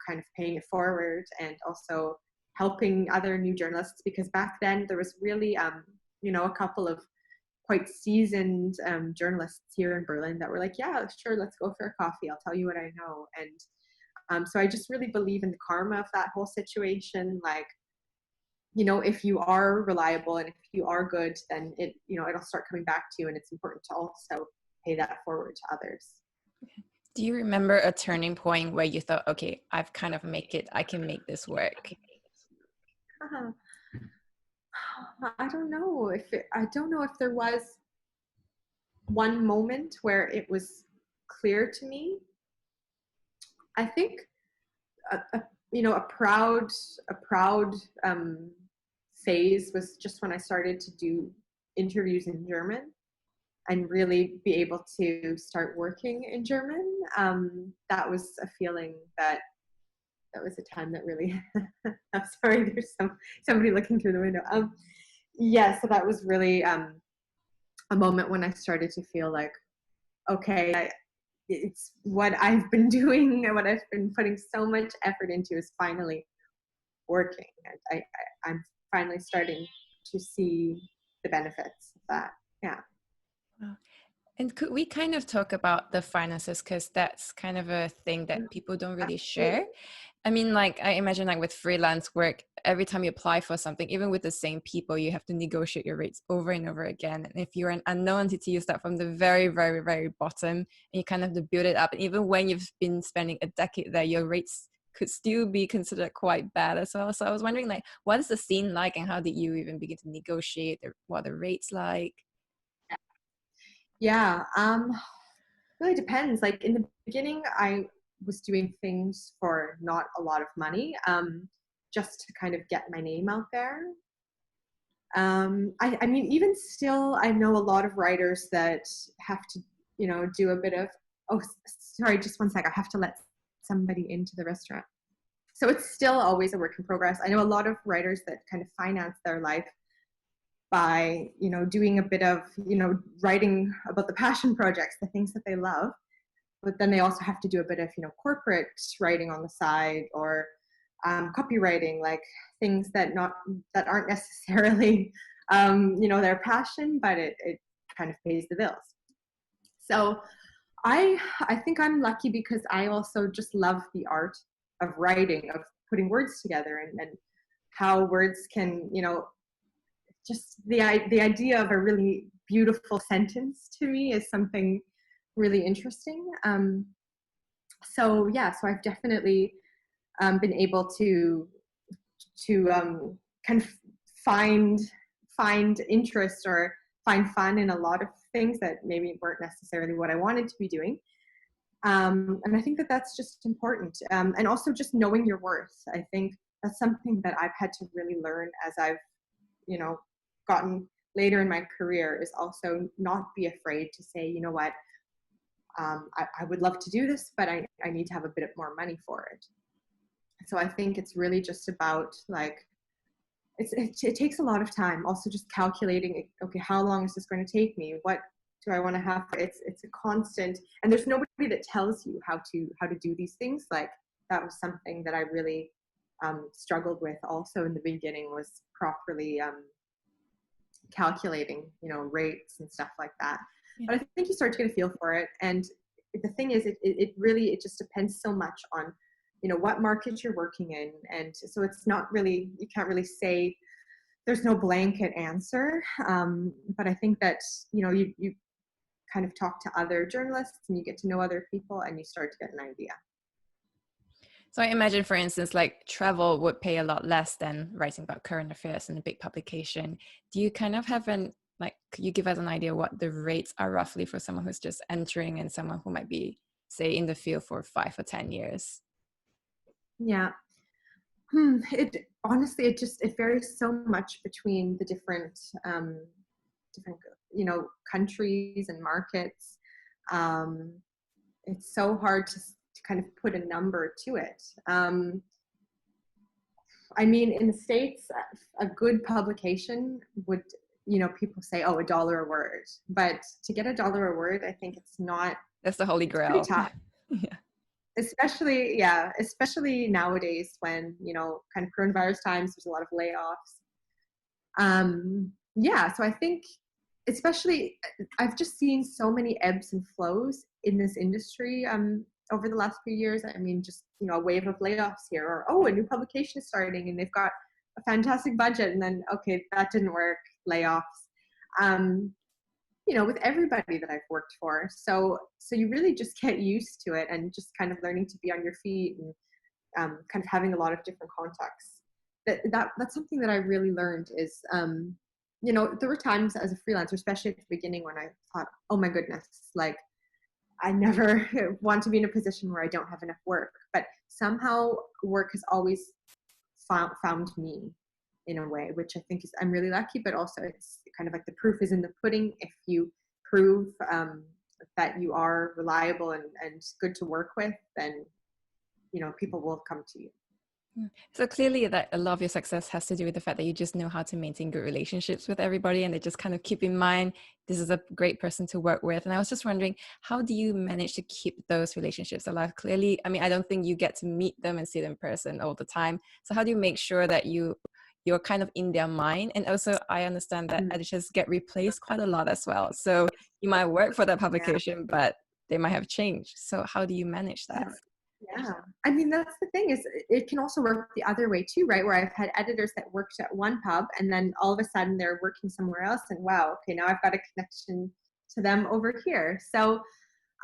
kind of paying it forward and also helping other new journalists, because back then there was really, a couple of quite seasoned journalists here in Berlin that were like, yeah, sure, let's go for a coffee. I'll tell you what I know. And so I just really believe in the karma of that whole situation. Like, if you are reliable and if you are good, then it'll start coming back to you. And it's important to also pay that forward to others. Do you remember a turning point where you thought, okay, I've kind of make it, I can make this work? I don't know if there was one moment where it was clear to me. I think a proud phase was just when I started to do interviews in German. and really be able to start working in German. That was a feeling that was a time that really, I'm sorry, there's somebody looking through the window. Yeah, so that was really a moment when I started to feel like, okay, it's what I've been doing and what I've been putting so much effort into is finally working. I'm finally starting to see the benefits of that. Yeah. Wow. And could we kind of talk about the finances, because that's kind of a thing that people don't really share. Absolutely. I mean, like, I imagine like with freelance work, every time you apply for something, even with the same people, you have to negotiate your rates over and over again. And if you're an unknown entity, you start from the very, very, very bottom, and you kind of have to build it up. And even when you've been spending a decade there, your rates could still be considered quite bad as well. So I was wondering, like, what is the scene like, and how did you even begin to negotiate? What are the rates like? Yeah. Really depends. Like in the beginning, I was doing things for not a lot of money, just to kind of get my name out there. I mean, even still, I know a lot of writers that have to, do a bit of, oh, sorry, just one sec. I have to let somebody into the restaurant. So it's still always a work in progress. I know a lot of writers that kind of finance their life by, doing a bit of, writing about the passion projects, the things that they love. But then they also have to do a bit of, corporate writing on the side, or copywriting, like things that aren't necessarily, their passion, but it kind of pays the bills. So I think I'm lucky because I also just love the art of writing, of putting words together, and how words can, just the idea of a really beautiful sentence to me is something really interesting. So I've definitely been able to kind of find interest or find fun in a lot of things that maybe weren't necessarily what I wanted to be doing. And I think that that's just important. And also just knowing your worth. I think that's something that I've had to really learn as I've, gotten later in my career, is also not be afraid to say, you know what, I would love to do this, but I need to have a bit more money for it. So I think it's really just about like, it takes a lot of time. Also just calculating, okay, how long is this going to take me? What do I want to have? It's a constant, and there's nobody that tells you how to do these things. Like that was something that I really struggled with also in the beginning, was properly calculating, rates and stuff like that. Yeah. But I think you start to get a feel for it. And the thing is, it really just depends so much on, what market you're working in. And so it's not really, you can't really say, there's no blanket answer. But I think that, you kind of talk to other journalists and you get to know other people and you start to get an idea. So I imagine, for instance, like travel would pay a lot less than writing about current affairs in a big publication. Do you kind of have could you give us an idea what the rates are roughly for someone who's just entering and someone who might be, say, in the field for 5 or 10 years? Yeah. It honestly, it varies so much between the different, countries and markets. It's so hard to kind of put a number to it. I mean, in the States, a good publication would, people say, oh, $1 a word. But to get $1 a word, I think it's not. That's the holy grail. Pretty tough. Yeah. Especially nowadays when, kind of coronavirus times, there's a lot of layoffs. So I think, especially, I've just seen so many ebbs and flows in this industry over the last few years. I mean, just, a wave of layoffs here, or, oh, a new publication is starting and they've got a fantastic budget, and then, okay, that didn't work, layoffs. With everybody that I've worked for. So you really just get used to it, and just kind of learning to be on your feet, and kind of having a lot of different contacts. That's something that I really learned is, there were times as a freelancer, especially at the beginning, when I thought, oh my goodness, like I never want to be in a position where I don't have enough work. But somehow work has always found me in a way, which I think is, I'm really lucky, but also it's kind of like the proof is in the pudding. If you prove that you are reliable and good to work with, then, you know, people will come to you. So clearly that a lot of your success has to do with the fact that you just know how to maintain good relationships with everybody, and they just kind of keep in mind, this is a great person to work with. And I was just wondering, how do you manage to keep those relationships alive? Clearly, I mean, I don't think you get to meet them and see them in person all the time. So how do you make sure that you're kind of in their mind? And also, I understand that editors get replaced quite a lot as well. So you might work for that publication, but they might have changed. So how do you manage that? Yeah, I mean, that's the thing, is it can also work the other way too, right? Where I've had editors that worked at one pub and then all of a sudden they're working somewhere else, and wow, okay, now I've got a connection to them over here. So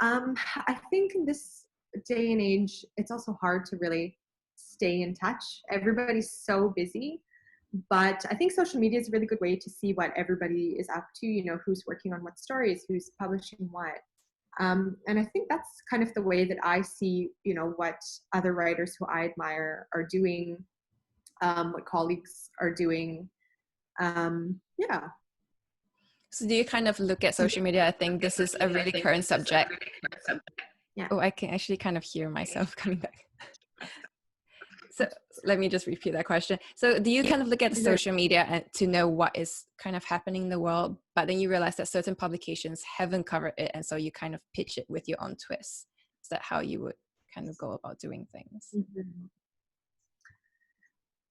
I think in this day and age, it's also hard to really stay in touch. Everybody's so busy, but I think social media is a really good way to see what everybody is up to, you know, who's working on what stories, who's publishing what. And I think that's kind of the way that I see, you know, what other writers who I admire are doing, what colleagues are doing. Yeah. So do you kind of look at social media? I think this is a really current subject. Yeah. Oh, I can actually kind of hear myself coming back. So let me just repeat that question. So do you kind of look at the social media and to know what is kind of happening in the world, but then you realize that certain publications haven't covered it, and so you kind of pitch it with your own twist? Is that how you would kind of go about doing things? Mm-hmm.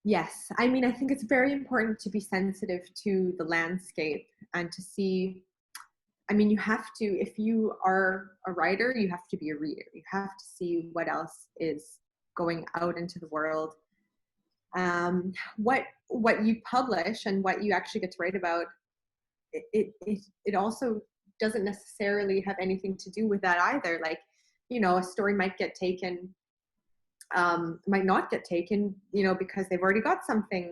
Yes. I mean, I think it's very important to be sensitive to the landscape and to see, I mean, you have to, if you are a writer, you have to be a reader. You have to see what else is going out into the world. What you publish and what you actually get to write about, it also doesn't necessarily have anything to do with that either. Like, you know, a story might get taken, might not get taken, you know, because they've already got something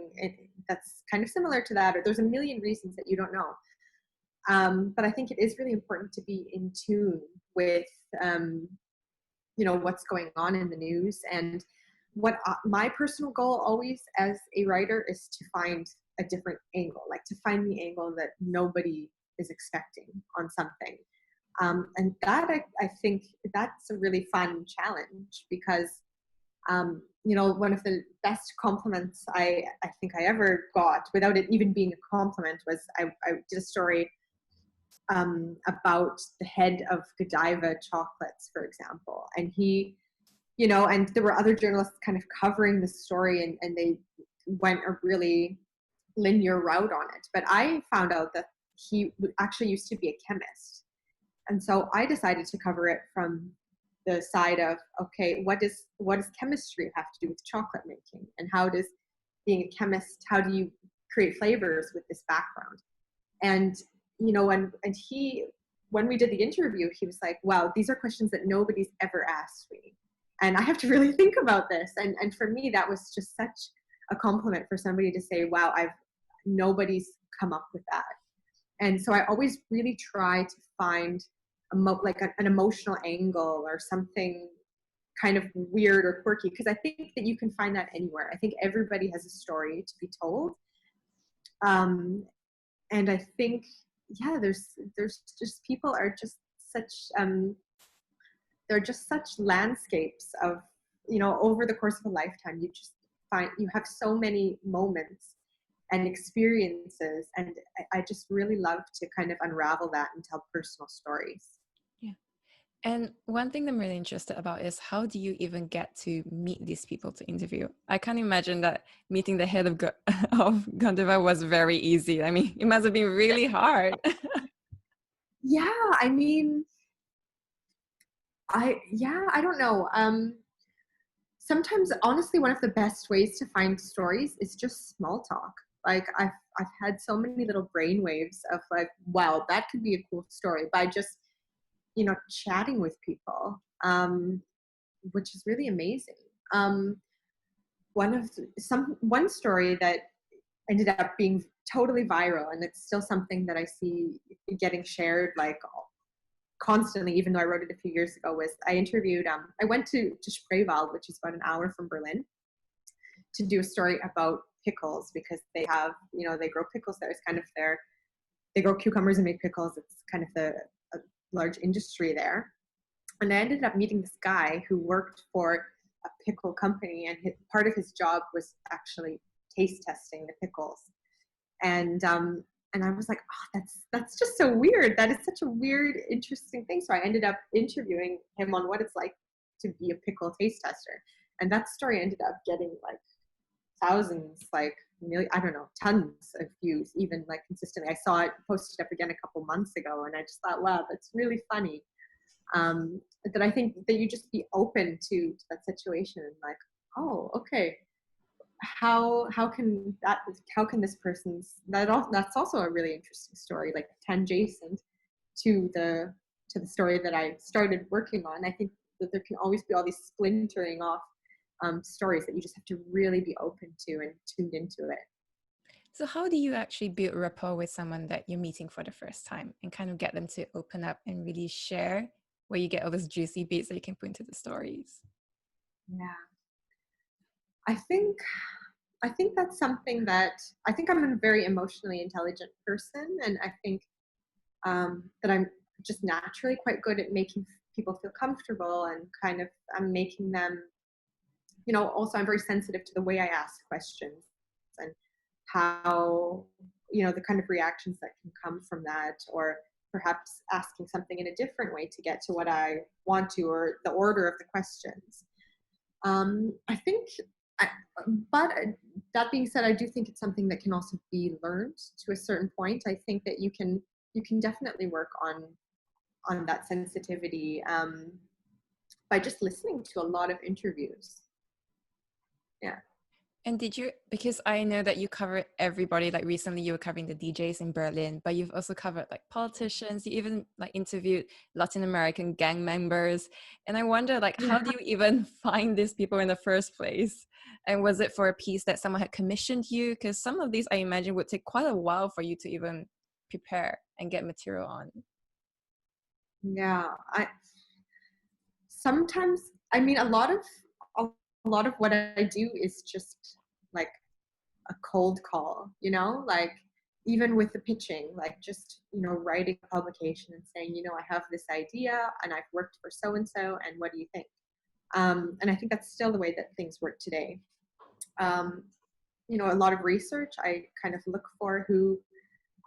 that's kind of similar to that, or there's a million reasons that you don't know. But I think it is really important to be in tune with, you know, what's going on in the news. And what my personal goal always as a writer is to find a different angle, like to find the angle that nobody is expecting on something. And that I think that's a really fun challenge, because you know, one of the best compliments I think I ever got, without it even being a compliment, was I did a story about the head of Godiva chocolates, for example. And he, you know, and there were other journalists kind of covering the story, and they went a really linear route on it. But I found out that he actually used to be a chemist. And so I decided to cover it from the side of, okay, what does chemistry have to do with chocolate making? And how does being a chemist, how do you create flavors with this background? And, you know, and he, when we did the interview, he was like, wow, these are questions that nobody's ever asked me. And I have to really think about this. And for me, that was just such a compliment for somebody to say, wow, nobody's come up with that. And so I always really try to find an emotional angle or something kind of weird or quirky, because I think that you can find that anywhere. I think everybody has a story to be told. And I think, yeah, there's just, people are just such, they're just such landscapes of, you know, over the course of a lifetime, you just find, you have so many moments and experiences. And I just really love to kind of unravel that and tell personal stories. Yeah. And one thing that I'm really interested about is, how do you even get to meet these people to interview? I can't imagine that meeting the head of Godiva was very easy. I mean, it must have been really hard. Yeah, I mean, I don't know. Sometimes, honestly, one of the best ways to find stories is just small talk. Like, I've had so many little brainwaves of like, wow, that could be a cool story, by just, you know, chatting with people, which is really amazing. One story that ended up being totally viral, and it's still something that I see getting shared like constantly, even though I wrote it a few years ago, was I interviewed, I went to Spreewald, which is about an hour from Berlin, to do a story about pickles, because they have, you know, they grow pickles there. It's kind of their they grow cucumbers and make pickles. It's kind of a large industry there. And I ended up meeting this guy who worked for a pickle company, and part of his job was actually taste testing the pickles. And I was like, oh, that's just so weird. That is such a weird, interesting thing. So I ended up interviewing him on what it's like to be a pickle taste tester. And that story ended up getting like thousands, like million, I don't know, tons of views, even like consistently. I saw it posted up again a couple months ago, and I just thought, wow, that's really funny. That I think that you just be open to that situation and like, oh, okay, how can this person's that's also a really interesting story, like tangent to the story that I started working on. I think that there can always be all these splintering off stories that you just have to really be open to and tuned into it. So how do you actually build rapport with someone that you're meeting for the first time and kind of get them to open up and really share, where you get all those juicy bits that you can put into the stories? Yeah, I think that's something that I think I'm a very emotionally intelligent person, and I think that I'm just naturally quite good at making people feel comfortable and kind of making them, also I'm very sensitive to the way I ask questions and how, the kind of reactions that can come from that, or perhaps asking something in a different way to get to what I want to, or the order of the questions. I think, but that being said, I do think it's something that can also be learned to a certain point. I think that you can definitely work on that sensitivity by just listening to a lot of interviews. Yeah. And did you, because I know that you cover everybody, like recently you were covering the DJs in Berlin, but you've also covered like politicians, you even like interviewed Latin American gang members. And I wonder, like, how do you even find these people in the first place? And was it for a piece that someone had commissioned you? Because some of these, I imagine, would take quite a while for you to even prepare and get material on. Yeah, sometimes, I mean, a lot of what I do is just like a cold call, like even with the pitching, like just, writing a publication and saying, I have this idea and I've worked for so-and-so, and what do you think? And I think that's still the way that things work today. A lot of research, I kind of look for who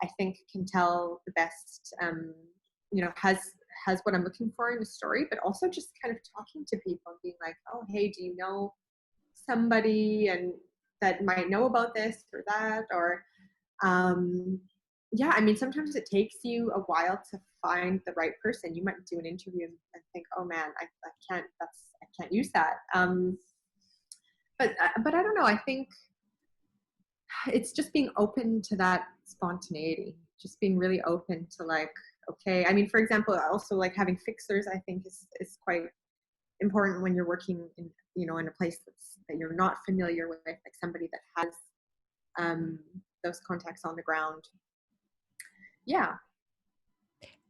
I think can tell the best, has what I'm looking for in a story, but also just kind of talking to people and being like, oh, hey, do you know somebody and that might know about this or that? Or I mean, sometimes it takes you a while to find the right person. You might do an interview and think, oh man, I can't use that. But I don't know, I think it's just being open to that spontaneity, just being really open to like, okay, I mean, for example, also like having fixers, I think is quite important when you're working in, in a place that you're not familiar with, like somebody that has those contacts on the ground. Yeah.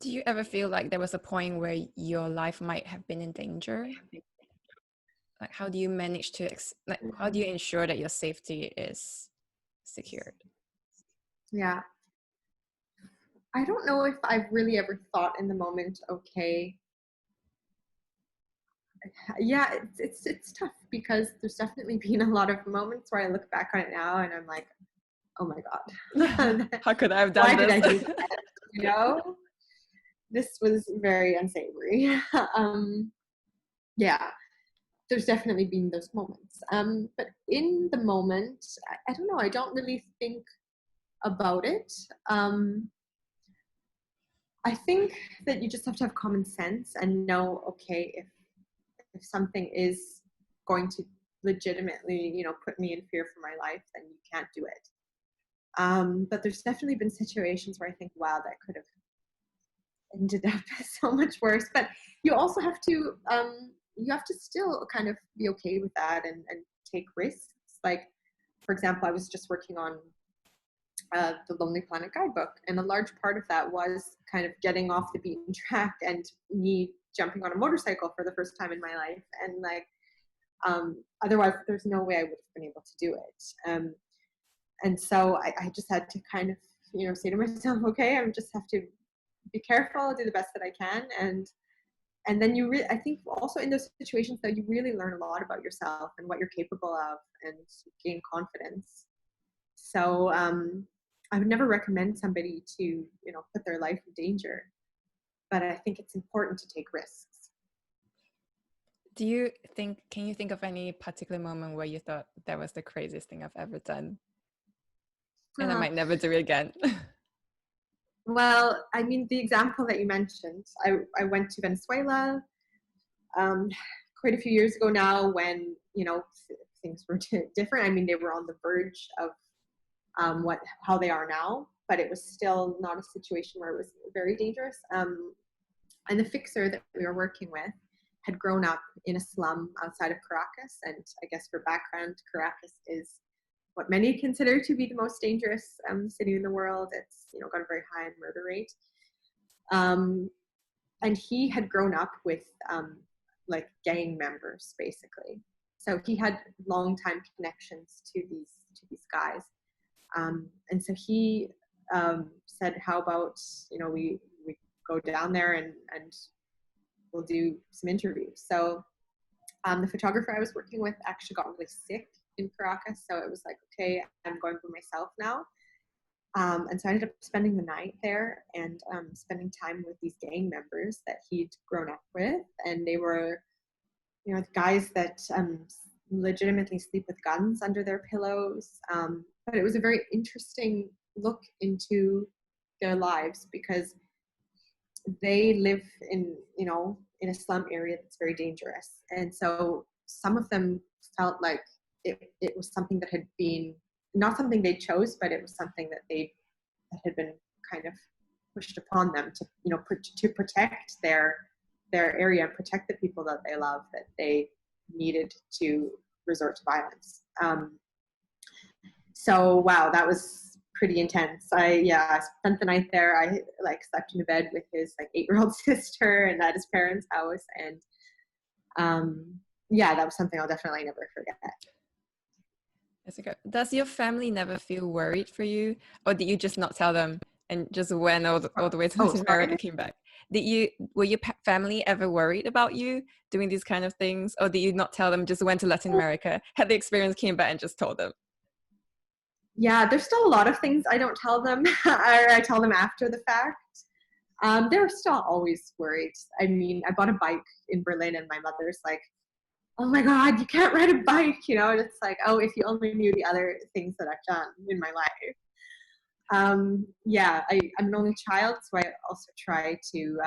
Do you ever feel like there was a point where your life might have been in danger? Like, how do you manage to, how do you ensure that your safety is secured? Yeah. I don't know if I've really ever thought in the moment, okay. Yeah, it's tough, because there's definitely been a lot of moments where I look back on it now and I'm like, oh my God. How could I have done Why this? did I do that? This was very unsavory. Yeah, there's definitely been those moments. But in the moment, I don't know, I don't really think about it. I think that you just have to have common sense and know, okay, if something is going to legitimately, put me in fear for my life, then you can't do it. But there's definitely been situations where I think, wow, that could have ended up so much worse. But you also have to, still kind of be okay with that and take risks. Like, for example, I was just working on the Lonely Planet Guidebook, and a large part of that was kind of getting off the beaten track and me jumping on a motorcycle for the first time in my life, and like otherwise there's no way I would have been able to do it. And so I just had to kind of say to myself, okay, I just have to be careful, do the best that I can, and then I think also in those situations that you really learn a lot about yourself and what you're capable of, and gain confidence. So I would never recommend somebody to put their life in danger, but I think it's important to take risks. Can you think of any particular moment where you thought that was the craziest thing I've ever done and I might never do it again? Well, I mean, the example that you mentioned, I went to Venezuela quite a few years ago now, when things were different. I mean, they were on the verge of how they are now, but it was still not a situation where it was very dangerous. And the fixer that we were working with had grown up in a slum outside of Caracas, and I guess for background, Caracas is what many consider to be the most dangerous city in the world. It's got a very high murder rate. And he had grown up with like gang members, basically. So he had long-time connections to these guys. And so he said, how about we go down there and we'll do some interviews. So the photographer I was working with actually got really sick in Caracas, so it was like, okay, I'm going for myself now. And so I ended up spending the night there and spending time with these gang members that he'd grown up with. And they were, guys that legitimately sleep with guns under their pillows. But it was a very interesting look into their lives, because they live in a slum area that's very dangerous. And so some of them felt like it was something that had been not something they chose, but it was something that had been kind of pushed upon them to protect their area and protect the people that they love, that they needed to resort to violence. So wow, that was pretty intense. I spent the night there. I slept in a bed with his 8-year-old sister and at his parents' house, and that was something I'll definitely never forget. That's okay. Does your family never feel worried for you, or did you just not tell them and just went all the way to Latin America and came back? Were your family ever worried about you doing these kind of things, or did you not tell them, just went to Latin America, had the experience, came back and just told them? Yeah, there's still a lot of things I don't tell them, or I tell them after the fact. They're still always worried. I mean, I bought a bike in Berlin and my mother's like, oh my God, you can't ride a bike, and it's like, oh, if you only knew the other things that I've done in my life. I'm an only child, so I also try to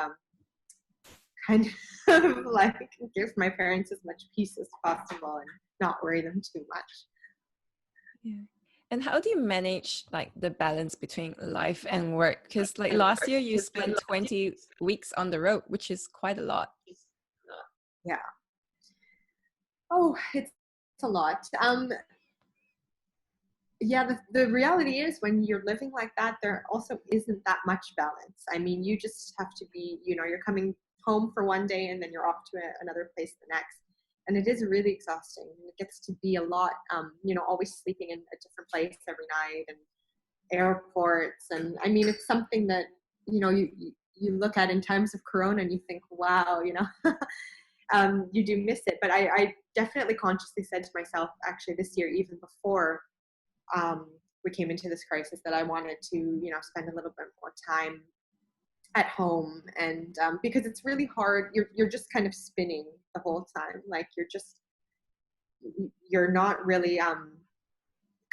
kind of give my parents as much peace as possible and not worry them too much. Yeah. And how do you manage the balance between life and work? Because last year you spent 20 weeks on the road, which is quite a lot. Yeah. Oh, it's a lot. The reality is, when you're living like that, there also isn't that much balance. I mean, you just have to be, you're coming home for one day and then you're off to another place the next. And it is really exhausting. It gets to be a lot, always sleeping in a different place every night, and airports. And I mean, it's something that, you look at in times of Corona and you think, wow, you do miss it. But I definitely consciously said to myself, actually this year, even before we came into this crisis, that I wanted to, spend a little bit more time at home. And because it's really hard, you're just kind of spinning the whole time. You're not really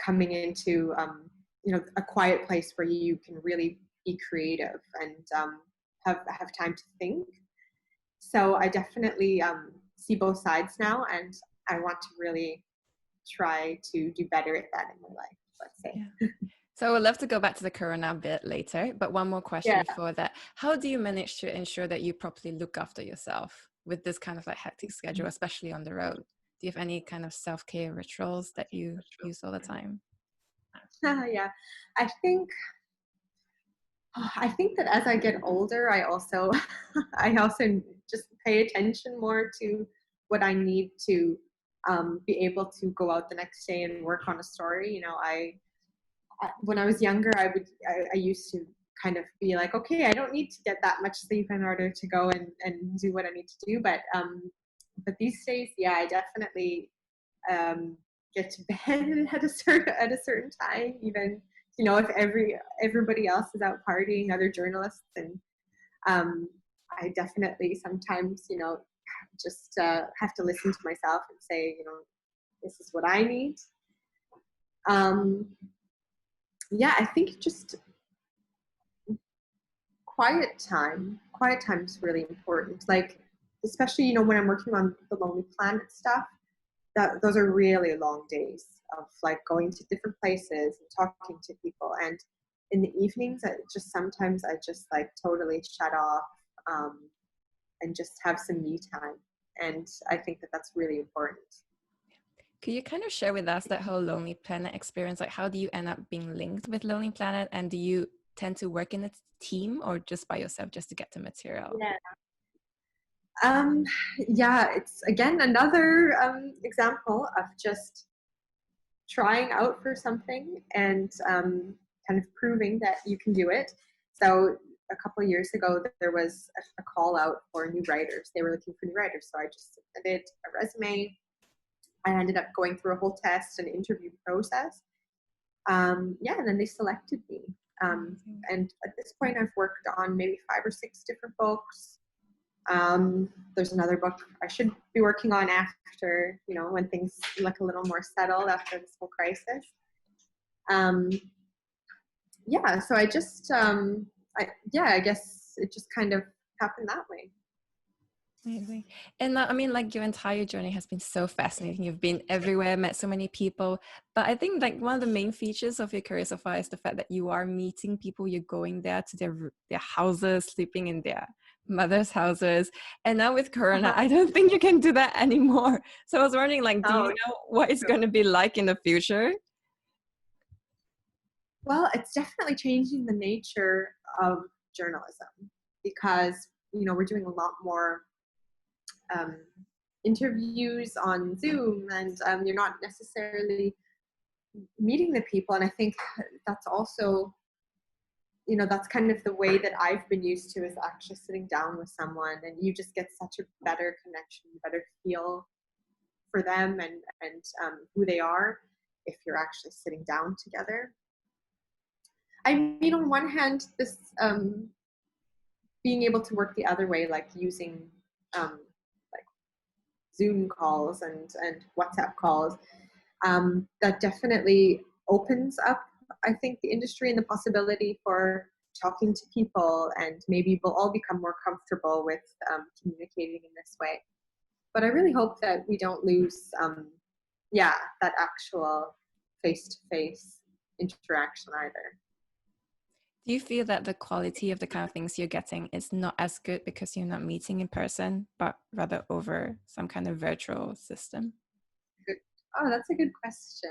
coming into, a quiet place where you can really be creative and have time to think. So I definitely see both sides now, and I want to really try to do better at that in my life, let's say. Yeah. So I would love to go back to the Corona a bit later, but one more question before that. How do you manage to ensure that you properly look after yourself with this kind of hectic schedule, especially on the road? Do you have any kind of self-care rituals that you use all the time? Yeah, I think that as I get older, I also just pay attention more to what I need to be able to go out the next day and work on a story. when I was younger, I used to kind of be like, okay, I don't need to get that much sleep in order to go and do what I need to do. But these days, yeah, I definitely get to bed at a certain time, even, you know, if everybody else is out partying, other journalists, and I definitely sometimes, you know, just have to listen to myself and say, you know, this is what I need. Yeah, I think just quiet time is really important. Like, especially, you know, when I'm working on the Lonely Planet stuff, those are really long days of like going to different places and talking to people. And in the evenings, sometimes I just like totally shut off, and just have some me time. And I think that that's really important. Could you kind of share with us that whole Lonely Planet experience? Like, how do you end up being linked with Lonely Planet? And do you tend to work in a team or just by yourself just to get the material? Yeah. Yeah, it's again another example of just trying out for something and kind of proving that you can do it. So a couple of years ago, there was a call out for new writers. They were looking for new writers. So I just submitted a resume. I ended up going through a whole test and interview process. Yeah, and then they selected me. And at this point, I've worked on maybe 5 or 6 different books. There's another book I should be working on after, you know, when things look a little more settled after this whole crisis. Yeah, so I just, I guess it just kind of happened that way. Amazing. And I mean, like, your entire journey has been so fascinating. You've been everywhere, met so many people. But I think like one of the main features of your career so far is the fact that you are meeting people. You're going there to their houses, sleeping in their mother's houses. And now with Corona, I don't think you can do that anymore. So I was wondering, like, do you know what it's going to be like in the future? Well, it's definitely changing the nature of journalism because, you know, we're doing a lot more interviews on Zoom, and you're not necessarily meeting the people. And I think that's also, you know, that's kind of the way that I've been used to, is actually sitting down with someone, and you just get such a better connection, better feel for them and who they are if you're actually sitting down together. I mean, on one hand, this being able to work the other way, like using like Zoom calls and WhatsApp calls, that definitely opens up, I think, the industry and the possibility for talking to people, and maybe we'll all become more comfortable with communicating in this way. But I really hope that we don't lose, that actual face-to-face interaction either. Do you feel that the quality of the kind of things you're getting is not as good because you're not meeting in person, but rather over some kind of virtual system? Good. Oh, that's a good question.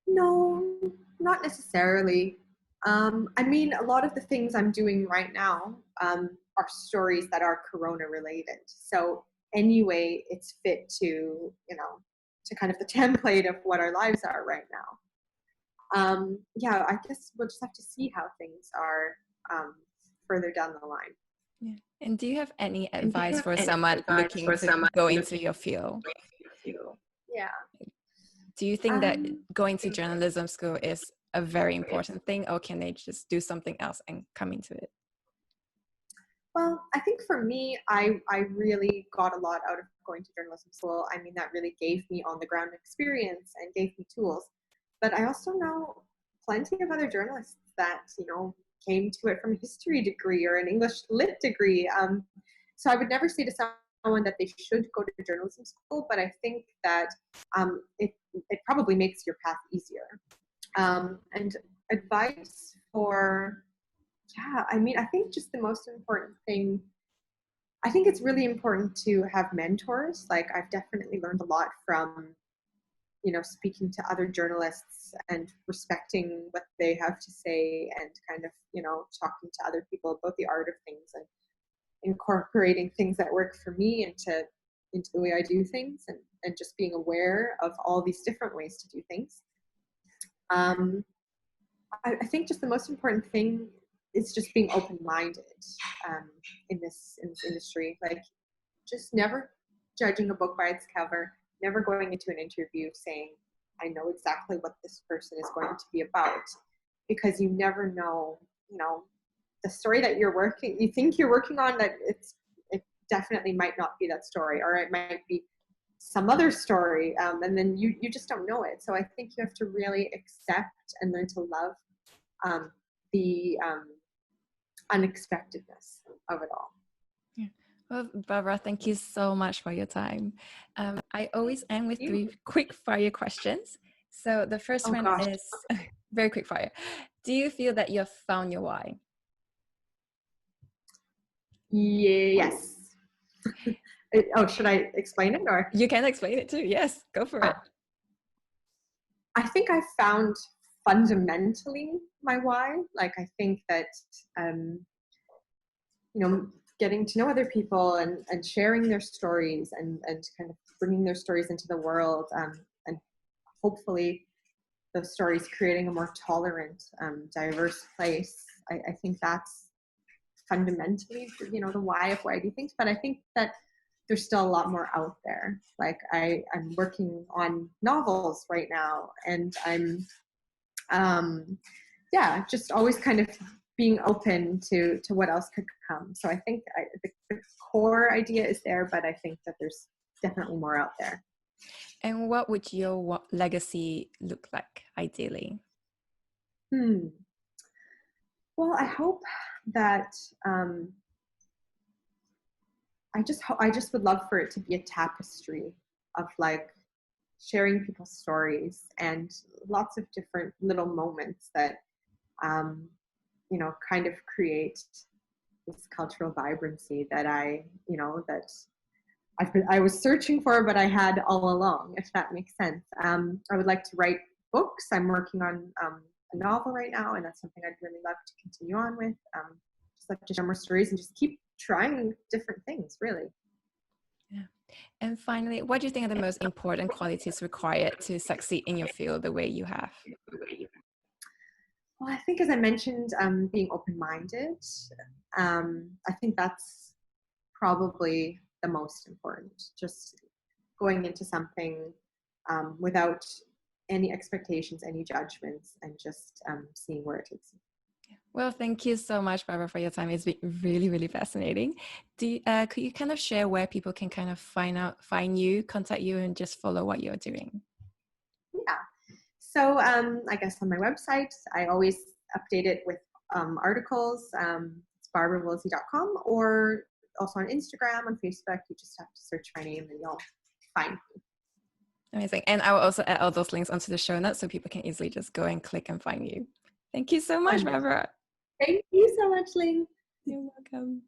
No, not necessarily. I mean, a lot of the things I'm doing right now are stories that are Corona related. So anyway, it's fit to, you know, to kind of the template of what our lives are right now. Yeah, I guess we'll just have to see how things are further down the line. Yeah. And do you have any advice for someone looking to go into your field? Yeah. Do you think that going to journalism school is a very important thing, or can they just do something else and come into it? Well, I think for me, I really got a lot out of going to journalism school. I mean, that really gave me on the ground experience and gave me tools. But I also know plenty of other journalists that, you know, came to it from a history degree or an English lit degree. So I would never say to someone that they should go to journalism school, but I think that it probably makes your path easier. And advice for, yeah, I mean, I think just the most important thing, I think it's really important to have mentors. Like, I've definitely learned a lot from, you know, speaking to other journalists and respecting what they have to say, and kind of, you know, talking to other people about the art of things and incorporating things that work for me into into the way I do things, and just being aware of all these different ways to do things. I think just the most important thing is just being open-minded in this industry. Like, just never judging a book by its cover, never going into an interview saying, I know exactly what this person is going to be about, because you never know, the story that you think you're working on, that it definitely might not be that story, or it might be some other story, and then you just don't know it. So I think you have to really accept and learn to love the unexpectedness of it all. Yeah. Well, Barbara, thank you so much for your time. I always end with 3 quick fire questions. So the first one is very quick fire. Do you feel that you have found your why? Yes. Should I explain it, or? You can explain it too. Yes, go for it. I think I found fundamentally my why. Like, I think that, getting to know other people and sharing their stories and kind of bringing their stories into the world, and hopefully those stories creating a more tolerant, diverse place. I think that's fundamentally, the why of why I do things. But I think that there's still a lot more out there. Like, I'm working on novels right now, and I'm just always kind of being open to what else could come. So I think the core idea is there, but I think that there's definitely more out there. And what would your legacy look like, ideally? Well, I hope that I just would love for it to be a tapestry of, like, sharing people's stories and lots of different little moments that kind of create this cultural vibrancy that I was searching for, but I had all along, if that makes sense. I would like to write books. I'm working on a novel right now, and that's something I'd really love to continue on with. Just like to share more stories and just keep trying different things, really. Yeah. And finally, what do you think are the most important qualities required to succeed in your field the way you have? Well, I think, as I mentioned, being open-minded. I think that's probably the most important. Just going into something without any expectations, any judgments, and just seeing where it takes you. Well, thank you so much, Barbara, for your time. It's been really, really fascinating. Could you kind of share where people can kind of find you, contact you, and just follow what you're doing? Yeah. So I guess on my website, I always update it with articles. It's barbarawoolsey.com, or also on Instagram, on Facebook. You just have to search my name and you'll find me. Amazing. And I will also add all those links onto the show notes so people can easily just go and click and find you. Thank you so much, Barbara. Thank you so much, Ling. You're welcome.